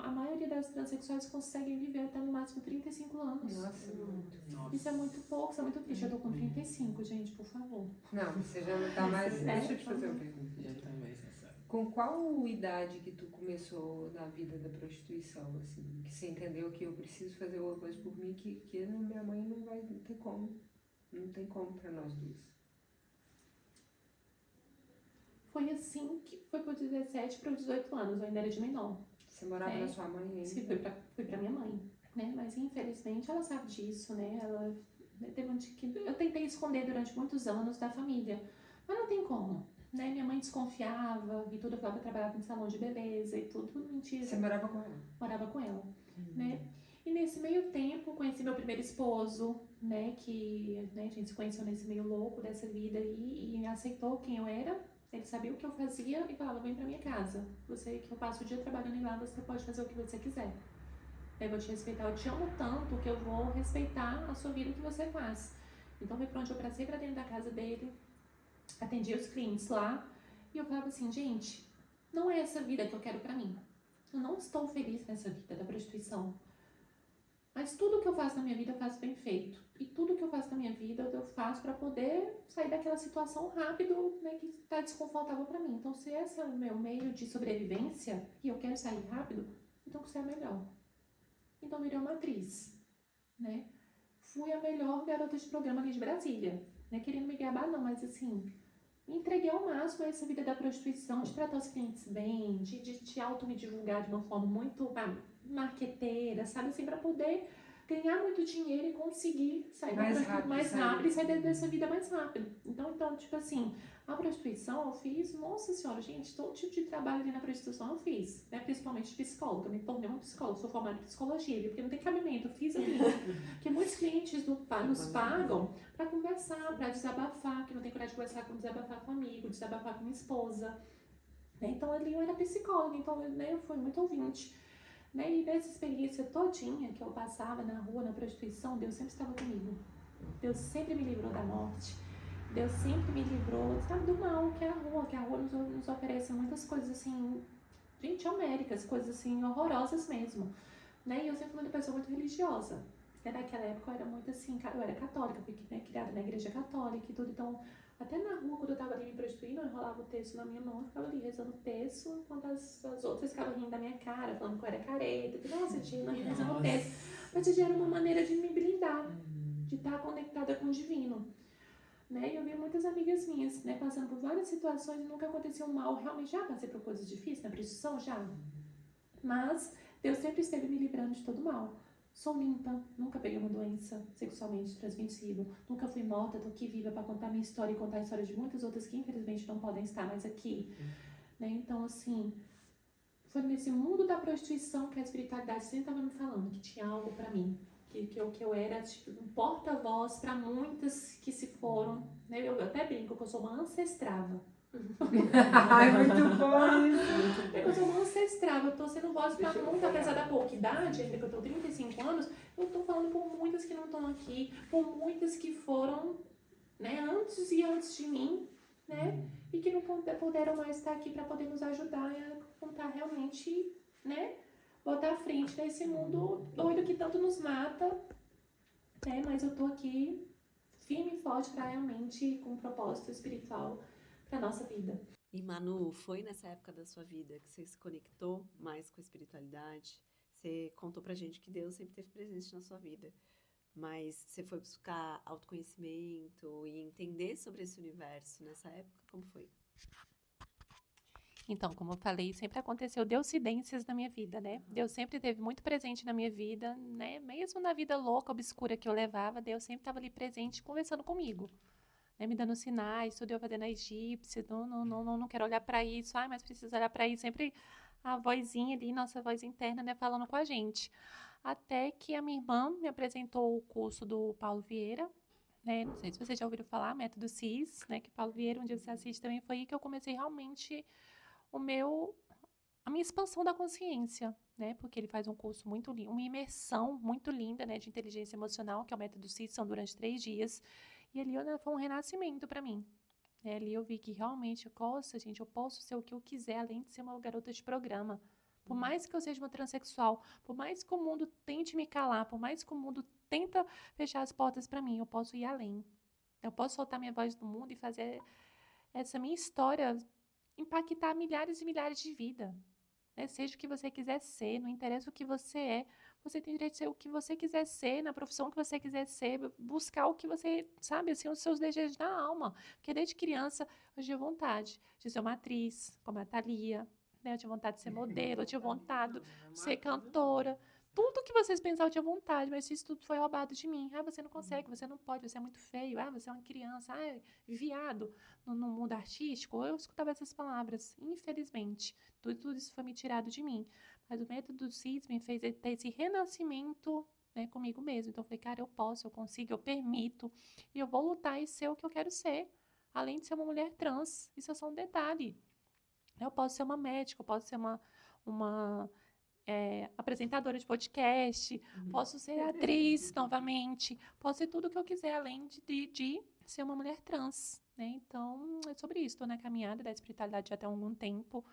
A maioria das transexuais conseguem viver até no máximo 35 anos. Nossa, muito. Nossa. Isso é muito pouco, isso é muito triste. Eu tô com 35, gente, por favor. Não, você já não tá mais... Deixa eu te fazer uma pergunta. Já tá mais sensato. Com qual idade que tu começou na vida da prostituição, assim? Que você entendeu que eu preciso fazer alguma coisa por mim, que minha mãe não vai ter como. Não tem como pra nós duas. Foi assim que foi por 17 para os 18 anos, eu ainda era de menor. Você morava na sua mãe ainda? Sim, fui pra minha mãe, né? Mas infelizmente ela sabe disso, né? Ela teve eu tentei esconder durante muitos anos da família, mas não tem como, né? Minha mãe desconfiava e tudo, eu falava que eu trabalhava em salão de beleza e tudo mentira. Você morava com ela? Morava com ela, né? E nesse meio tempo, conheci meu primeiro esposo, né, que, né, a gente se conheceu nesse meio louco dessa vida aí, e aceitou quem eu era. Ele sabia o que eu fazia e falava, vem pra minha casa. Você que eu passo o dia trabalhando lá, você pode fazer o que você quiser. Eu vou te respeitar, eu te amo tanto que eu vou respeitar a sua vida, o que você faz. Então, foi pra onde eu passei pra dentro da casa dele, atendia os clientes lá, e eu falava assim, gente, não é essa vida que eu quero pra mim. Eu não estou feliz nessa vida da prostituição. Mas tudo que eu faço na minha vida eu faço bem feito. E tudo que eu faço na minha vida eu faço para poder sair daquela situação rápido, né, que está desconfortável para mim. Então, se esse é o meu meio de sobrevivência e eu quero sair rápido, então que seja melhor. Então, eu virei uma atriz, né? Fui a melhor garota de programa ali de Brasília, né? Querendo me gabar não, mas assim, me entreguei ao máximo a essa vida da prostituição, de tratar os clientes bem, de auto-me divulgar de uma forma muito marqueteira, sabe assim, para poder ganhar muito dinheiro e conseguir sair mais rápido e sair dessa vida mais rápido. Então, tipo assim, a prostituição eu fiz, nossa senhora, gente, todo tipo de trabalho ali na prostituição eu fiz, né? Principalmente psicóloga, me tornei uma psicóloga, sou formada em psicologia, porque não tem cabimento, eu fiz ali. Porque muitos clientes nos pagam para conversar, para desabafar, que não tem coragem de conversar, desabafar com um amigo, desabafar com minha esposa. Né? Então ali eu era psicóloga, então né, eu fui muito ouvinte. Né? E nessa experiência todinha que eu passava na rua, na prostituição, Deus sempre estava comigo. Deus sempre me livrou da morte. Deus sempre me livrou, sabe, do mal que é a rua. Que a rua nos oferece muitas coisas assim, gente, homéricas, coisas assim, horrorosas mesmo. Né? E eu sempre fui uma pessoa muito religiosa. Naquela época eu era muito assim, eu era católica, fui criada na igreja católica e tudo, então até na rua, quando eu tava ali me prostituindo, eu enrolava o terço na minha mão, eu ficava ali rezando o terço, enquanto as outras ficavam rindo da minha cara, falando que eu era careta, que nossa, tia, não rezando o terço. Mas já era uma maneira de me blindar, de estar conectada com o divino. Né? E eu vi muitas amigas minhas, né, passando por várias situações e nunca aconteceu mal. Realmente já passei por coisas difíceis na prostituição, já. Mas Deus sempre esteve me livrando de todo mal. Sou limpa, nunca peguei uma doença sexualmente transmissível, nunca fui morta, tô aqui viva para contar minha história e contar a história de muitas outras que infelizmente não podem estar mais aqui. Né? Então, assim, foi nesse mundo da prostituição que a espiritualidade sempre estava me falando que tinha algo para mim, que eu era tipo, um porta-voz para muitas que se foram. Né? Eu até brinco que eu sou uma ancestrava. Ai, muito bom isso. Eu sou uma ancestral, eu tô sendo voz pra muita, apesar da pouca idade, ainda que eu tô 35 anos, eu tô falando por muitas que não estão aqui, por muitas que foram, né, antes de mim, né, e que não puderam mais estar aqui para poder nos ajudar a contar realmente, né, botar à frente nesse mundo doido que tanto nos mata, né, mas eu tô aqui firme e forte para realmente com um propósito espiritual para nossa vida. E Manu, foi nessa época da sua vida que você se conectou mais com a espiritualidade? Você contou pra gente que Deus sempre esteve presente na sua vida, mas você foi buscar autoconhecimento e entender sobre esse universo nessa época? Como foi? Então, como eu falei, sempre aconteceu deucidências na minha vida, né? Deus sempre esteve muito presente na minha vida, né? Mesmo na vida louca, obscura que eu levava, Deus sempre estava ali presente, conversando comigo. Né, me dando sinais, tudo eu fazendo a egípcia, não quero olhar para isso, mas precisa olhar para isso, sempre a vozinha ali, nossa voz interna, né, falando com a gente. Até que a minha irmã me apresentou o curso do Paulo Vieira, né, não sei se vocês já ouviram falar, Método CIS, né, que Paulo Vieira, um dia você assiste também, foi aí que eu comecei realmente a minha expansão da consciência, né, porque ele faz um curso muito lindo, uma imersão muito linda, né, de inteligência emocional, que é o Método CIS, são durante 3 dias, e ali foi um renascimento para mim. Ali eu vi que realmente, nossa, gente, eu posso ser o que eu quiser, além de ser uma garota de programa. Por mais que eu seja uma transexual, por mais que o mundo tente me calar, por mais que o mundo tenta fechar as portas para mim, eu posso ir além. Eu posso soltar minha voz no mundo e fazer essa minha história impactar milhares e milhares de vidas. Né? Seja o que você quiser ser, não interessa o que você é, você tem direito de ser o que você quiser ser, na profissão que você quiser ser, buscar o que você, sabe, assim, os seus desejos da alma. Porque desde criança eu tinha vontade de ser uma atriz, como a Thalia, né? Eu tinha vontade de ser modelo, eu tinha vontade de ser cantora. tudo que vocês pensavam eu tinha vontade, mas isso tudo foi roubado de mim. Ah, você não consegue, você não pode, você é muito feio, ah, você é uma criança, ah, viado no mundo artístico. Eu escutava essas palavras, infelizmente. Tudo isso foi me tirado de mim. Mas o método CIS me fez ter esse renascimento, né, comigo mesmo. Então eu falei, cara, eu posso, eu consigo, eu permito, e eu vou lutar e ser o que eu quero ser. Além de ser uma mulher trans, isso é só um detalhe. Eu posso ser uma médica, eu posso ser uma apresentadora de podcast, posso ser atriz novamente, posso ser tudo o que eu quiser, além de ser uma mulher trans, né? Então, é sobre isso. Estou na caminhada da espiritualidade já tem algum tempo,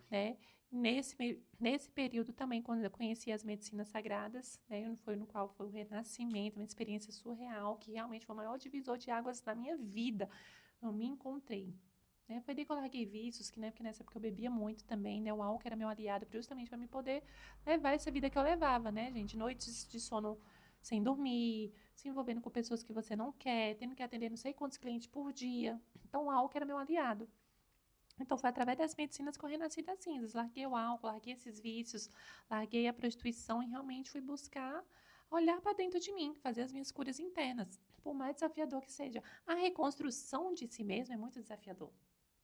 né? Nesse período também, quando eu conheci as medicinas sagradas, né? Foi no qual foi o renascimento, uma experiência surreal, que realmente foi o maior divisor de águas da minha vida. Eu me encontrei. Né? Foi daí que eu larguei vícios, que, né, porque nessa época eu bebia muito também, né? O álcool era meu aliado justamente para me poder levar essa vida que eu levava, né, gente? Noites de sono sem dormir, se envolvendo com pessoas que você não quer, tendo que atender não sei quantos clientes por dia. Então o álcool era meu aliado. Então foi através das medicinas que eu renasci das cinzas. Larguei o álcool, larguei esses vícios, larguei a prostituição e realmente fui buscar olhar para dentro de mim, fazer as minhas curas internas, por mais desafiador que seja. A reconstrução de si mesmo é muito desafiador.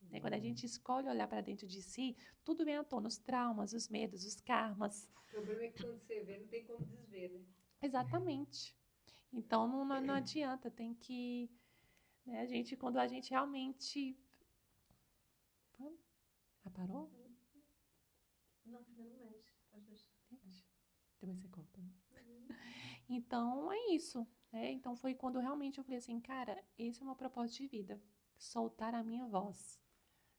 Né? Quando a gente escolhe olhar para dentro de si, tudo vem à tona, os traumas, os medos, os karmas. O problema é que quando você vê, não tem como desver, né? Exatamente. Então, não adianta, tem que... Né, quando a gente realmente... Ah, parou? Não, não mexe. Pode deixar. Depois você corta. Então, é isso. Né? Então, foi quando realmente eu falei assim, cara, esse é o meu propósito de vida. Soltar a minha voz.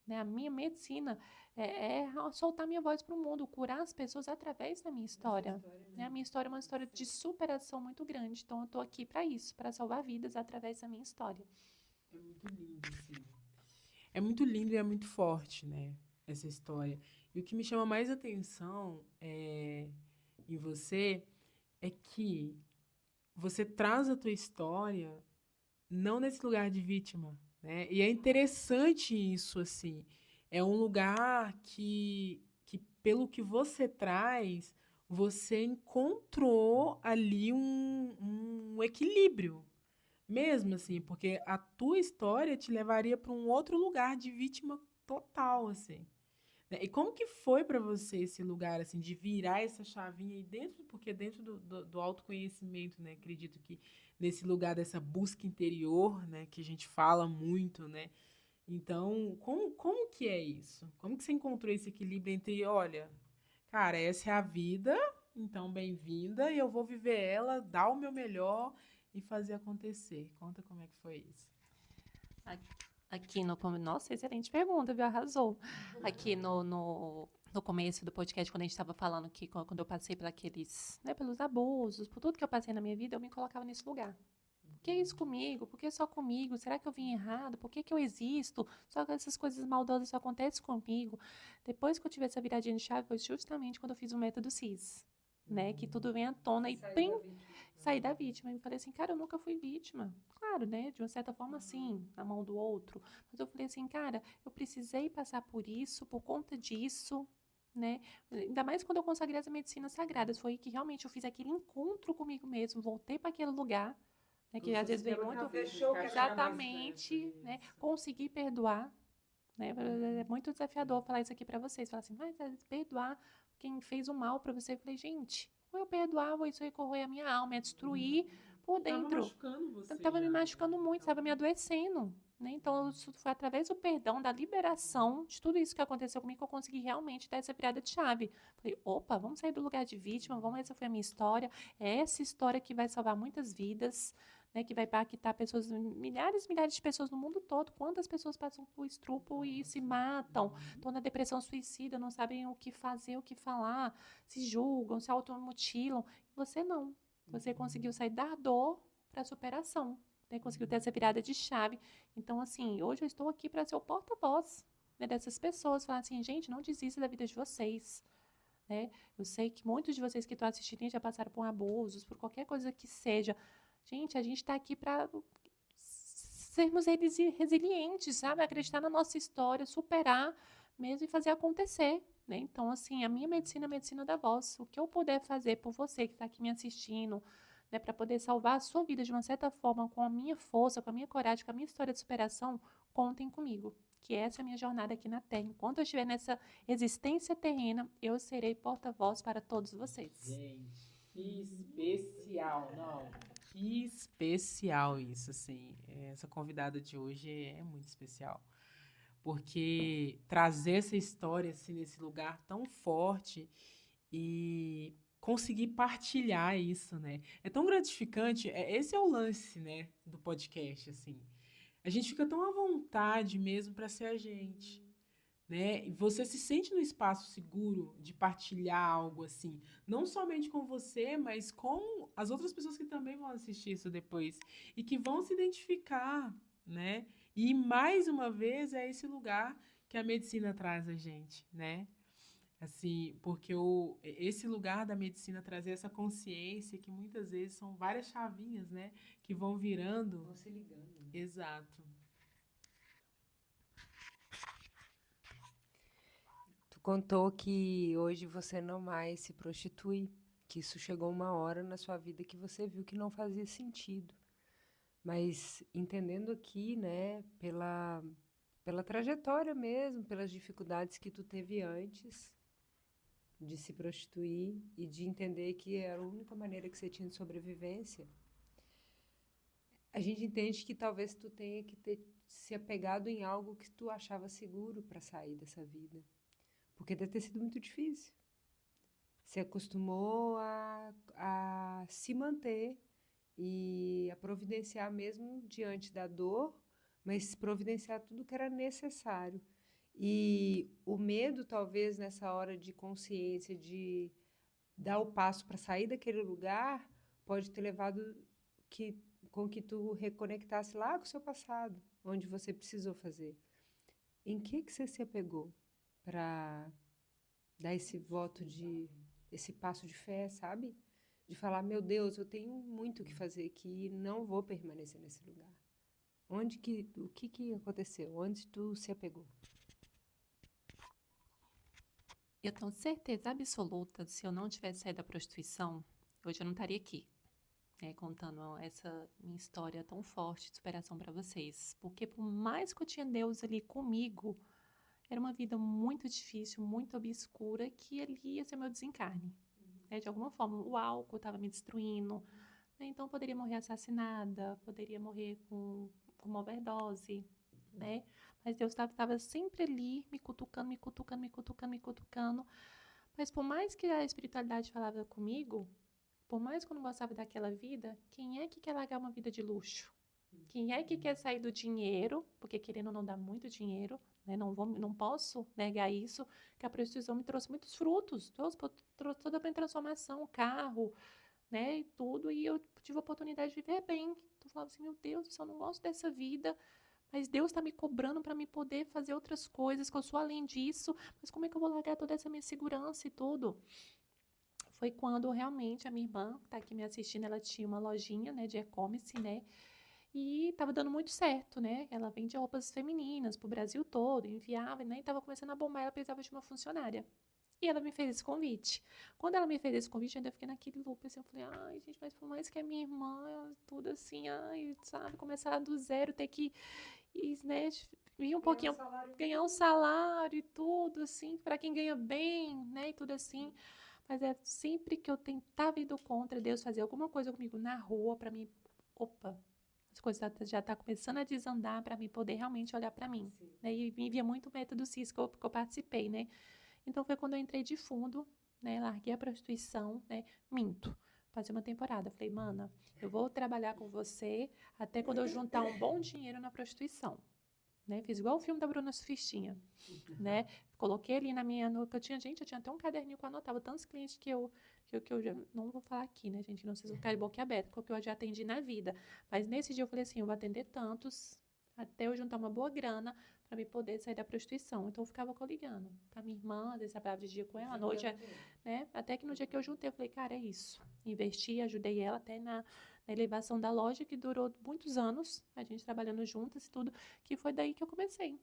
Né? A minha medicina é soltar minha voz para o mundo, curar as pessoas através da minha história. Né? A minha história é uma história de superação muito grande. Então, eu estou aqui para isso, para salvar vidas através da minha história. É muito lindo, assim. É muito lindo e é muito forte, né? Essa história. E o que me chama mais atenção em você é que você traz a tua história não nesse lugar de vítima, né? E é interessante isso, assim. É um lugar que pelo que você traz, você encontrou ali um equilíbrio. Mesmo, assim, porque a tua história te levaria para um outro lugar de vítima total, assim. Né? E como que foi para você esse lugar, assim, de virar essa chavinha aí dentro, porque dentro do autoconhecimento, né? Acredito que nesse lugar dessa busca interior, né? Que a gente fala muito, né? Então, como que é isso? Como que você encontrou esse equilíbrio entre, olha, cara, essa é a vida, então bem-vinda, e eu vou viver ela, dar o meu melhor e fazer acontecer. Conta como é que foi isso. Aqui Nossa, excelente pergunta, viu? Arrasou. Aqui no começo do podcast, quando a gente estava falando que quando eu passei por aqueles, né, pelos abusos, por tudo que eu passei na minha vida, eu me colocava nesse lugar. Por que isso comigo? Por que só comigo? Será que eu vim errado? Por que eu existo? Só que essas coisas maldosas só acontecem comigo. Depois que eu tive essa viradinha de chave, foi justamente quando eu fiz o método CIS. Né, que tudo vem à tona e sair da vítima. E falei assim, cara, eu nunca fui vítima. Claro, né, de uma certa forma, sim, na mão do outro. Mas eu falei assim, cara, eu precisei passar por isso, por conta disso, né? Ainda mais quando eu consagrei as medicinas sagradas. Foi aí que realmente eu fiz aquele encontro comigo mesmo, voltei para aquele lugar, né, que às vezes veio muito... Exatamente, né? Conseguir perdoar. Né? É muito desafiador falar isso aqui para vocês. Falar assim, mas perdoar quem fez o mal para você. Eu falei, gente, ou eu perdoava, ou isso ia corroer a minha alma, ia destruir por dentro. Tava machucando você. Tava me machucando muito, estava me adoecendo. Né? Então, isso foi através do perdão, da liberação, de tudo isso que aconteceu comigo, que eu consegui realmente dar essa virada de chave. Falei, opa, vamos sair do lugar de vítima, essa foi a minha história, é essa história que vai salvar muitas vidas, né, que vai impactar pessoas, milhares e milhares de pessoas no mundo todo. Quantas pessoas passam por estupro e se matam, estão na depressão suicida, não sabem o que fazer, o que falar, se julgam, se automutilam. Você não. Você conseguiu sair da dor para a superação. Né? Conseguiu ter essa virada de chave. Então, assim, hoje eu estou aqui para ser o porta-voz, né, dessas pessoas. Falar assim, gente, não desista da vida de vocês. Né? Eu sei que muitos de vocês que estão assistindo já passaram por abusos, por qualquer coisa que seja. Gente, a gente está aqui para sermos resilientes, sabe? Acreditar na nossa história, superar mesmo e fazer acontecer. né? Então, assim, a minha medicina é a medicina da voz. O que eu puder fazer por você que está aqui me assistindo, né, para poder salvar a sua vida de uma certa forma, com a minha força, com a minha coragem, com a minha história de superação, contem comigo. Que essa é a minha jornada aqui na Terra. Enquanto eu estiver nessa existência terrena, eu serei porta-voz para todos vocês. Gente, que especial, não. Que especial isso, assim. Essa convidada de hoje é muito especial. Porque trazer essa história, assim, nesse lugar tão forte e conseguir partilhar isso, né? É tão gratificante. Esse é o lance, né, do podcast, assim. A gente fica tão à vontade mesmo para ser a gente, né? E você se sente no espaço seguro de partilhar algo assim, não somente com você, mas com as outras pessoas que também vão assistir isso depois e que vão se identificar, né? E mais uma vez é esse lugar que a medicina traz a gente, né? Assim, porque esse lugar da medicina trazer essa consciência que muitas vezes são várias chavinhas, né, que vão virando. Vão se ligando, né? Exato. Tu contou que hoje você não mais se prostitui, que isso chegou uma hora na sua vida que você viu que não fazia sentido. Mas entendendo aqui, né, pela trajetória mesmo, pelas dificuldades que tu teve antes de se prostituir e de entender que era a única maneira que você tinha de sobrevivência, a gente entende que talvez tu tenha que ter se apegado em algo que tu achava seguro para sair dessa vida. Porque deve ter sido muito difícil. Se acostumou a se manter e a providenciar mesmo diante da dor, mas providenciar tudo que era necessário. E o medo, talvez, nessa hora de consciência, de dar o passo para sair daquele lugar, pode ter levado com que tu reconectasse lá com o seu passado, onde você precisou fazer. Em que você se apegou para dar esse voto esse passo de fé, sabe? De falar, meu Deus, eu tenho muito o que fazer aqui e não vou permanecer nesse lugar. O que aconteceu? Onde tu se apegou? Eu tenho certeza absoluta, se eu não tivesse saído da prostituição, hoje eu não estaria aqui, né, contando essa minha história tão forte de superação para vocês. Porque por mais que eu tinha Deus ali comigo, era uma vida muito difícil, muito obscura, que ali ia ser meu desencarne. Né? De alguma forma, o álcool estava me destruindo, né? Então eu poderia morrer assassinada, poderia morrer com uma overdose, né? Mas Deus estava sempre ali, me cutucando, me cutucando, me cutucando, me cutucando. Mas por mais que a espiritualidade falava comigo, por mais que eu não gostava daquela vida, quem é que quer largar uma vida de luxo? Quem é que quer sair do dinheiro, porque querendo não dar muito dinheiro, né? Não posso negar isso, que a prostituição me trouxe muitos frutos, trouxe toda a minha transformação, carro, né, e tudo, e eu tive a oportunidade de viver bem. Então eu falava assim, meu Deus, eu só não gosto dessa vida, mas Deus está me cobrando para me poder fazer outras coisas, que eu sou além disso, mas como é que eu vou largar toda essa minha segurança e tudo? Foi quando realmente a minha irmã, que está aqui me assistindo, ela tinha uma lojinha, né, de e-commerce, né, e estava dando muito certo, né, ela vende roupas femininas para o Brasil todo, enviava, né, e estava começando a bombar, ela precisava de uma funcionária. E ela me fez esse convite. Quando ela me fez esse convite, eu ainda fiquei naquele loop, assim, eu falei, ai, gente, mas por mais que a minha irmã, tudo assim, ai, sabe, começar do zero, ter que, né, vir um pouquinho, ganhar um salário e tudo, assim, para quem ganha bem, né, e tudo assim. Mas é sempre que eu tentava ir do contra, Deus fazia alguma coisa comigo na rua para mim, opa, as coisas já tá começando a desandar para mim poder realmente olhar para mim, né? E me via muito o método CIS que eu participei, né? Então foi quando eu entrei de fundo, né? Larguei a prostituição, né? Minto. Passei uma temporada. Falei, mana, eu vou trabalhar com você até quando eu juntar um bom dinheiro na prostituição. Né? Fiz igual o filme da Bruna Surfistinha, né? Coloquei ali que eu tinha, gente, eu tinha até um caderninho que eu anotava tantos clientes que eu já, não vou falar aqui, né, gente? Não sei se vou ficar de boca aberta, porque eu já atendi na vida. Mas nesse dia eu falei assim, eu vou atender tantos até eu juntar uma boa grana para me poder sair da prostituição. Então eu ficava coligando pra minha irmã, às vezes trabalhava de dia com ela, à noite, né? Até que no dia que eu juntei, eu falei, cara, é isso. Investi, ajudei ela até na elevação da loja, que durou muitos anos, a gente trabalhando juntas e tudo, que foi daí que eu comecei.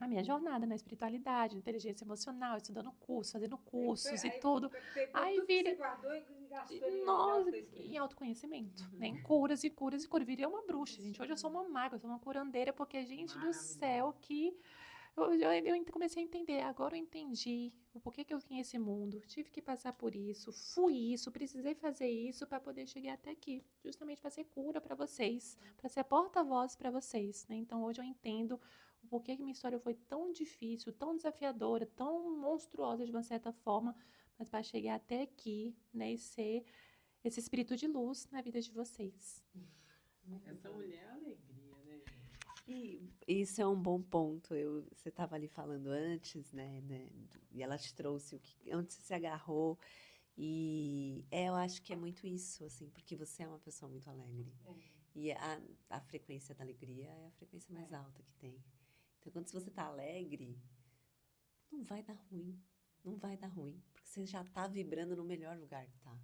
a minha jornada na espiritualidade, inteligência emocional, estudando curso, fazendo cursos e tudo. Aí tudo que vira- você guardou e gastou em Nossa, autoconhecimento. em autoconhecimento, né? Em curas e curas e curas. Virei uma bruxa, gente. Hoje eu sou uma maga, eu sou uma curandeira, porque, gente do céu, que eu comecei a entender. Agora eu entendi o porquê que eu vim esse mundo. Tive que passar por isso, fui isso, precisei fazer isso para poder chegar até aqui. Justamente para ser cura para vocês, para ser porta-voz para vocês, né? Então hoje eu entendo o porquê que minha história foi tão difícil, tão desafiadora, tão monstruosa de uma certa forma, mas para chegar até aqui, né, e ser esse espírito de luz na vida de vocês. Essa mulher é alegria, né? E isso é um bom ponto. Você estava ali falando antes, e ela te trouxe onde você se agarrou. E eu acho que é muito isso, assim, porque você é uma pessoa muito alegre. E a frequência da alegria é a frequência mais alta que tem. Então, quando você está alegre, não vai dar ruim. Não vai dar ruim, porque você já está vibrando no melhor lugar que está.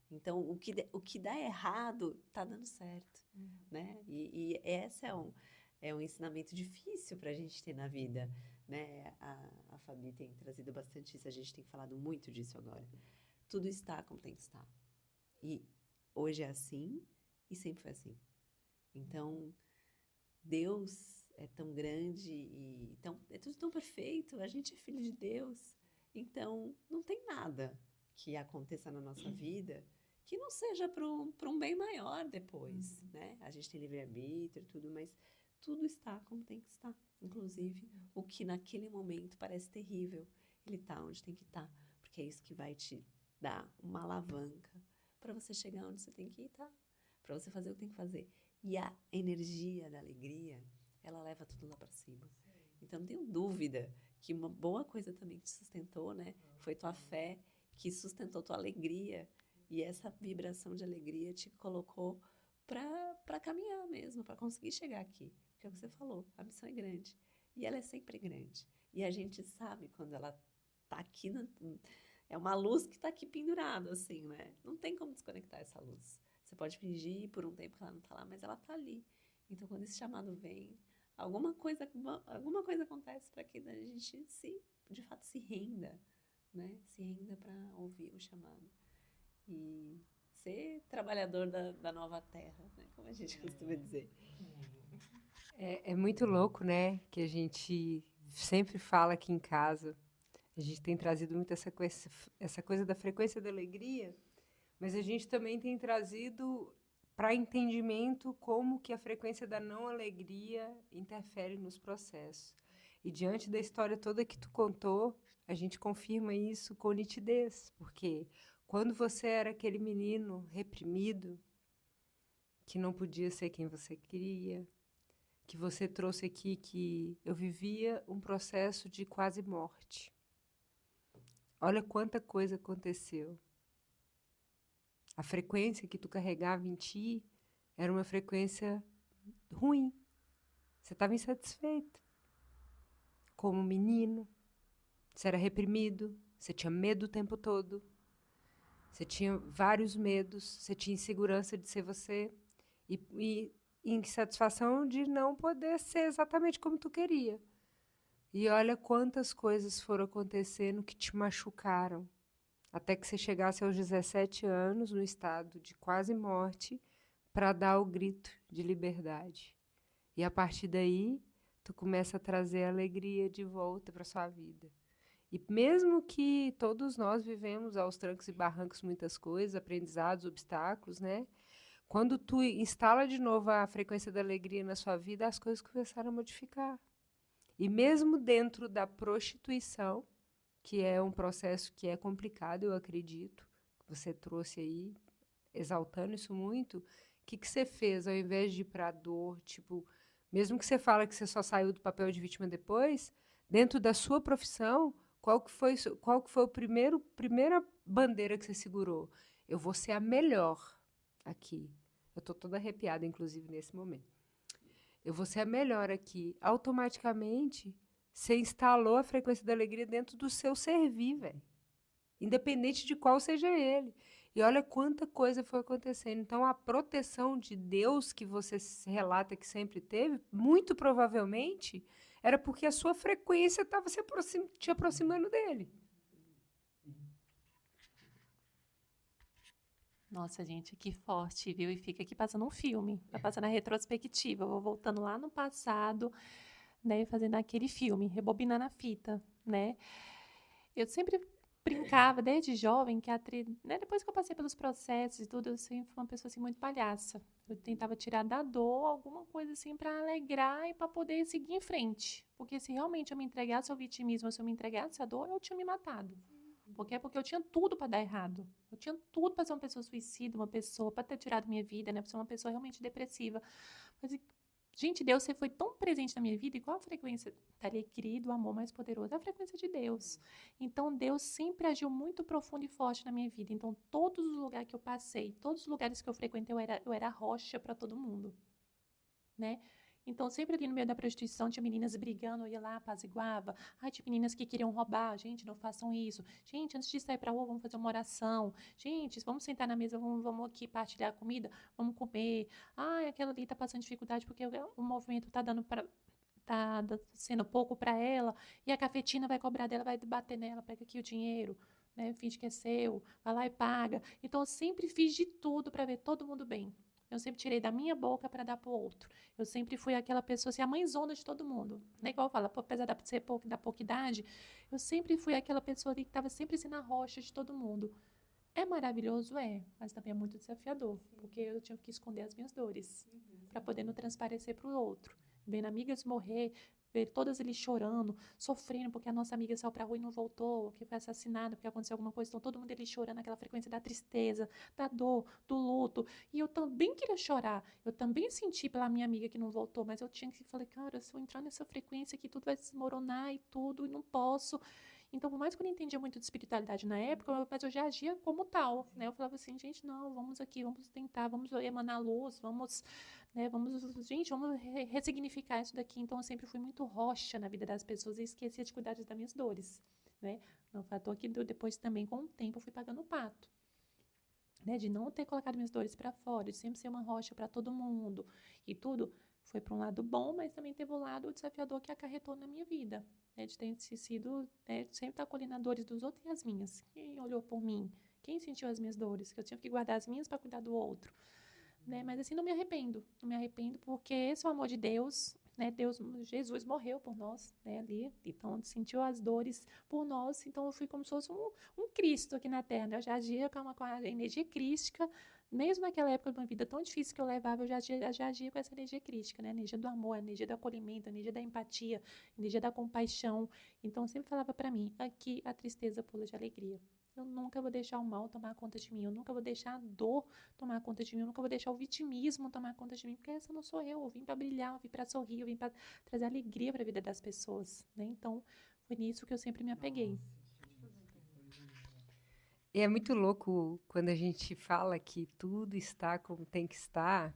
Então, o que dá errado está dando certo, né? E esse é um ensinamento difícil para a gente ter na vida, né? A Fabi tem trazido bastante isso, a gente tem falado muito disso agora. Tudo está como tem que estar. E hoje é assim e sempre foi assim. Então, Deus é tão grande e é tudo tão perfeito, a gente é filho de Deus. Então, não tem nada que aconteça na nossa vida que não seja para um bem maior depois, né? A gente tem livre-arbítrio e tudo, mas tudo está como tem que estar. Inclusive, o que naquele momento parece terrível, ele está onde tem que estar, porque é isso que vai te dar uma alavanca para você chegar onde você tem que estar, para você fazer o que tem que fazer. E a energia da alegria, ela leva tudo lá para cima. Então, não tenho dúvida que uma boa coisa também que te sustentou, né? Foi tua fé que sustentou tua alegria. E essa vibração de alegria te colocou para caminhar mesmo, para conseguir chegar aqui. Porque é o que você falou, a missão é grande. E ela é sempre grande. E a gente sabe quando ela tá aqui, é uma luz que está aqui pendurada, assim, né? Não tem como desconectar essa luz. Você pode fingir por um tempo que ela não está lá, mas ela está ali. Então, quando esse chamado vem, alguma coisa acontece para que a gente de fato se renda, né? Se renda para ouvir o chamado. E ser trabalhador da nova terra, né? Como a gente costuma dizer. É muito louco, né? Que a gente sempre fala aqui em casa. A gente tem trazido muito essa coisa da frequência da alegria, mas a gente também tem trazido para entendimento como que a frequência da não alegria interfere nos processos. E diante da história toda que tu contou, a gente confirma isso com nitidez, porque quando você era aquele menino reprimido, que não podia ser quem você queria, que você trouxe aqui que eu vivia um processo de quase morte. Olha quanta coisa aconteceu. A frequência que tu carregava em ti era uma frequência ruim. Você estava insatisfeito. Como menino, você era reprimido, você tinha medo o tempo todo. Você tinha vários medos, você tinha insegurança de ser você e insatisfação de não poder ser exatamente como tu queria. E olha quantas coisas foram acontecendo que te machucaram, até que você chegasse aos 17 anos, no estado de quase morte, para dar o grito de liberdade. E a partir daí, tu começa a trazer a alegria de volta para sua vida. E mesmo que todos nós vivemos aos trancos e barrancos muitas coisas, aprendizados, obstáculos, né? Quando tu instala de novo a frequência da alegria na sua vida, as coisas começaram a modificar. E mesmo dentro da prostituição, que é um processo que é complicado, eu acredito, você trouxe aí, exaltando isso muito, o que você fez ao invés de ir para a dor, tipo, mesmo que você fala que você só saiu do papel de vítima depois, dentro da sua profissão, qual que foi a primeira bandeira que você segurou? Eu vou ser a melhor aqui. Eu estou toda arrepiada, inclusive, nesse momento. Eu vou ser a melhor aqui. Automaticamente, você instalou a frequência da alegria dentro do seu servir, velho. Independente de qual seja ele. E olha quanta coisa foi acontecendo. Então, a proteção de Deus que você relata que sempre teve, muito provavelmente, era porque a sua frequência estava te aproximando dele. Nossa, gente, que forte, viu? E fica aqui passando um filme, vai passando a retrospectiva. Eu vou voltando lá no passado, né, fazendo aquele filme, rebobinando a fita, né? Eu sempre brincava, desde jovem, que a atriz, né, depois que eu passei pelos processos e tudo, eu sempre fui uma pessoa assim, muito palhaça. Eu tentava tirar da dor alguma coisa assim para alegrar e para poder seguir em frente. Porque se realmente eu me entregasse ao vitimismo, se eu me entregasse à dor, eu tinha me matado. Porque eu tinha tudo para dar errado. Eu tinha tudo para ser uma pessoa suicida, uma pessoa para ter tirado minha vida, né, para ser uma pessoa realmente depressiva. Mas gente, Deus, você foi tão presente na minha vida, e qual a frequência da alegria e do amor mais poderoso? A frequência de Deus. Então, Deus sempre agiu muito profundo e forte na minha vida. Então, todos os lugares que eu passei, todos os lugares que eu frequentei, eu era rocha para todo mundo, né? Então, sempre ali no meio da prostituição, tinha meninas brigando, eu ia lá, apaziguava. Ai, tinha meninas que queriam roubar. Gente, não façam isso. Gente, antes de sair para a rua, vamos fazer uma oração. Gente, vamos sentar na mesa, vamos aqui partilhar a comida, vamos comer. Ai, aquela ali está passando dificuldade porque o movimento está dando para sendo pouco para ela, e a cafetina vai cobrar dela, vai bater nela, pega aqui o dinheiro, né? Finge que é seu, vai lá e paga. Então, eu sempre fiz de tudo para ver todo mundo bem. Eu sempre tirei da minha boca para dar para o outro. Eu sempre fui aquela pessoa, assim, a mãezona de todo mundo. Né? Igual fala, apesar de ser da pouca idade, eu sempre fui aquela pessoa ali que estava sempre assim na rocha de todo mundo. É maravilhoso, mas também é muito desafiador, porque eu tinha que esconder as minhas dores para poder não transparecer para o outro. Vendo amigas morrer, ver todas eles chorando, sofrendo porque a nossa amiga saiu para a rua e não voltou, que foi assassinada porque aconteceu alguma coisa, então todo mundo ali chorando, aquela frequência da tristeza, da dor, do luto. E eu também queria chorar, eu também senti pela minha amiga que não voltou, mas eu tinha que falei, cara, se eu entrar nessa frequência aqui, tudo vai desmoronar e tudo, e não posso. Então, por mais que eu não entendia muito de espiritualidade na época, mas eu já agia como tal, né? Eu falava assim, gente, não, vamos aqui, vamos tentar, vamos emanar luz, vamos, né, gente, vamos ressignificar isso daqui. Então, eu sempre fui muito rocha na vida das pessoas e esquecia de cuidar das minhas dores, né? Não foi à toa que depois também, com o tempo, eu fui pagando o pato. Né, de não ter colocado minhas dores para fora, de sempre ser uma rocha para todo mundo e tudo, foi para um lado bom, mas também teve o lado desafiador que acarretou na minha vida, né, de ter sido, né, de sempre estar colhendo as dores dos outros e as minhas. Quem olhou por mim? Quem sentiu as minhas dores? Que eu tinha que guardar as minhas para cuidar do outro. Né? Mas assim, não me arrependo porque esse é o amor de Deus, né? Jesus morreu por nós, né? Ali, então sentiu as dores por nós, então eu fui como se fosse um Cristo aqui na Terra, né? Eu já agia com a energia crística, mesmo naquela época de uma vida tão difícil que eu levava, eu já agia com essa energia crística, né? A energia do amor, a energia do acolhimento, a energia da empatia, a energia da compaixão. Então eu sempre falava para mim, aqui a tristeza pula de alegria. Eu nunca vou deixar o mal tomar conta de mim, eu nunca vou deixar a dor tomar conta de mim, eu nunca vou deixar o vitimismo tomar conta de mim, porque essa não sou eu vim para brilhar, eu vim para sorrir, eu vim para trazer alegria para a vida das pessoas, né? Então, foi nisso que eu sempre me apeguei. E é muito louco quando a gente fala que tudo está como tem que estar,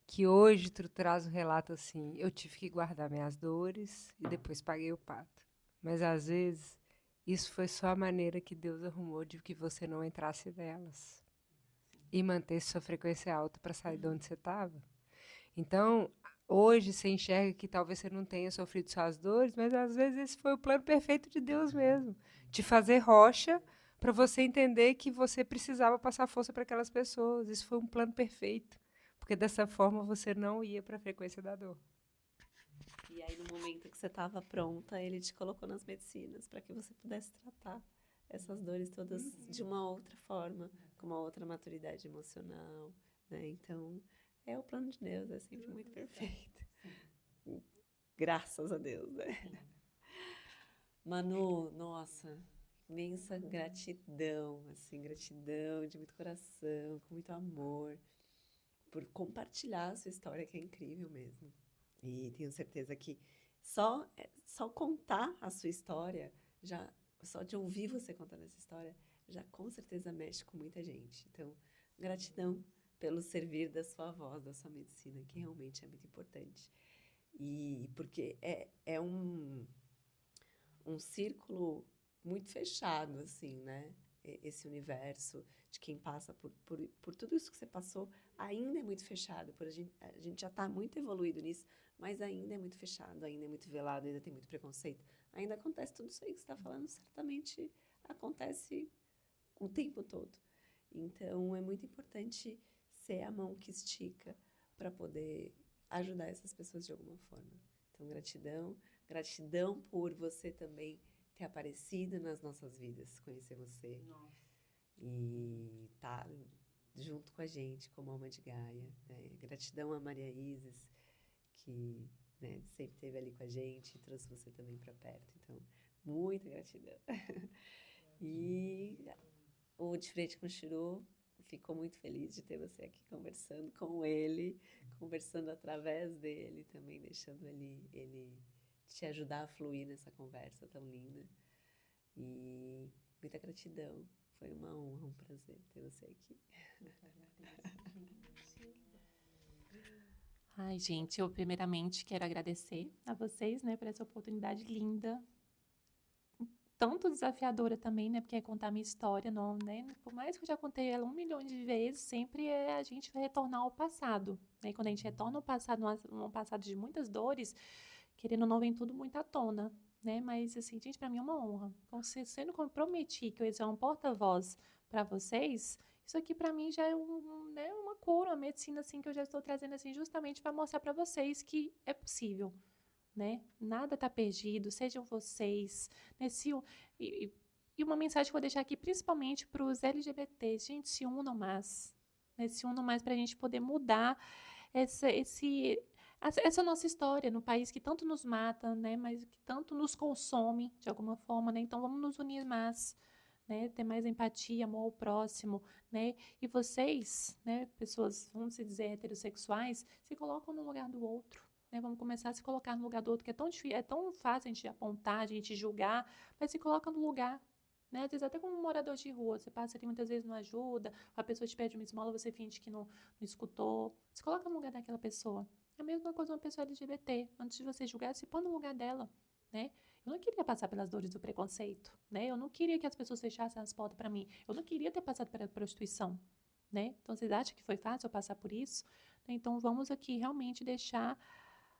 que hoje tu traz um relato assim, eu tive que guardar minhas dores e depois paguei o pato. Mas às vezes isso foi só a maneira que Deus arrumou de que você não entrasse nelas e mantesse sua frequência alta para sair de onde você estava. Então, hoje você enxerga que talvez você não tenha sofrido suas dores, mas às vezes esse foi o plano perfeito de Deus mesmo, te fazer rocha para você entender que você precisava passar força para aquelas pessoas. Isso foi um plano perfeito, porque dessa forma você não ia para a frequência da dor. E aí, no momento que você estava pronta, ele te colocou nas medicinas para que você pudesse tratar essas dores todas de uma outra forma, com uma outra maturidade emocional, né? Então, é o plano de Deus, é sempre muito perfeito. Graças a Deus, né? Manu, nossa, imensa gratidão, assim, gratidão de muito coração, com muito amor, por compartilhar a sua história, que é incrível mesmo. E tenho certeza que só contar a sua história, só de ouvir você contando essa história, já com certeza mexe com muita gente. Então, gratidão pelo servir da sua voz, da sua medicina, que realmente é muito importante. E porque é um círculo muito fechado, assim, né? esse universo de quem passa por tudo isso que você passou, ainda é muito fechado. A gente já está muito evoluído nisso, mas ainda é muito fechado, ainda é muito velado, ainda tem muito preconceito. Ainda acontece tudo isso aí que você está falando, certamente acontece o tempo todo. Então, é muito importante ser a mão que estica para poder ajudar essas pessoas de alguma forma. Então, gratidão por você também ter aparecido nas nossas vidas, conhecer você Nossa. e estar junto com a gente como alma de Gaia, né? Gratidão a Maria Isis, que, né, sempre esteve ali com a gente e trouxe você também para perto. Então, muita gratidão. E o De Frente com o Chiru ficou muito feliz de ter você aqui conversando com ele, conversando através dele também, deixando ele te ajudar a fluir nessa conversa tão linda. E muita gratidão. Foi uma honra, um prazer ter você aqui. Ai, gente, eu primeiramente quero agradecer a vocês, né, por essa oportunidade linda, tanto desafiadora também, né, porque é contar a minha história, não, né, por mais que eu já contei ela 1 milhão de vezes, sempre a gente vai retornar ao passado, né, e quando a gente retorna ao passado, num passado de muitas dores, querendo ou não, vem tudo muito à tona, né, mas, assim, gente, para mim é uma honra, sendo como eu prometi que eu ia ser um porta-voz para vocês, isso aqui para mim já é né, uma cura, uma medicina assim que eu já estou trazendo assim justamente para mostrar para vocês que é possível, né? Nada está perdido, sejam vocês, né? E uma mensagem que eu vou deixar aqui principalmente para os LGBTs, gente, se unam mais, né? Se unam mais para a gente poder mudar essa nossa história no país que tanto nos mata, né? Mas que tanto nos consome de alguma forma, né? Então vamos nos unir mais. Né, ter mais empatia, amor ao próximo, né? E vocês, né, pessoas, vamos dizer, heterossexuais, se colocam no lugar do outro, né? Vamos começar a se colocar no lugar do outro, que é tão difícil, é tão fácil a gente apontar, a gente julgar, mas se coloca no lugar, né? Às vezes até como um morador de rua, você passa ali muitas vezes não ajuda, a pessoa te pede uma esmola, você finge que não escutou, se coloca no lugar daquela pessoa. É a mesma coisa uma pessoa LGBT, antes de você julgar, se põe no lugar dela, né? Eu não queria passar pelas dores do preconceito, né? Eu não queria que as pessoas fechassem as portas para mim. Eu não queria ter passado pela prostituição, né? Então, vocês acham que foi fácil eu passar por isso? Então, vamos aqui realmente deixar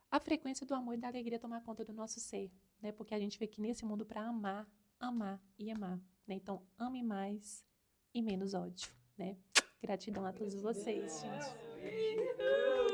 a frequência do amor e da alegria tomar conta do nosso ser, né? Porque a gente veio aqui nesse mundo para amar, amar e amar, né? Então, ame mais e menos ódio, né? Gratidão a todos vocês, gente.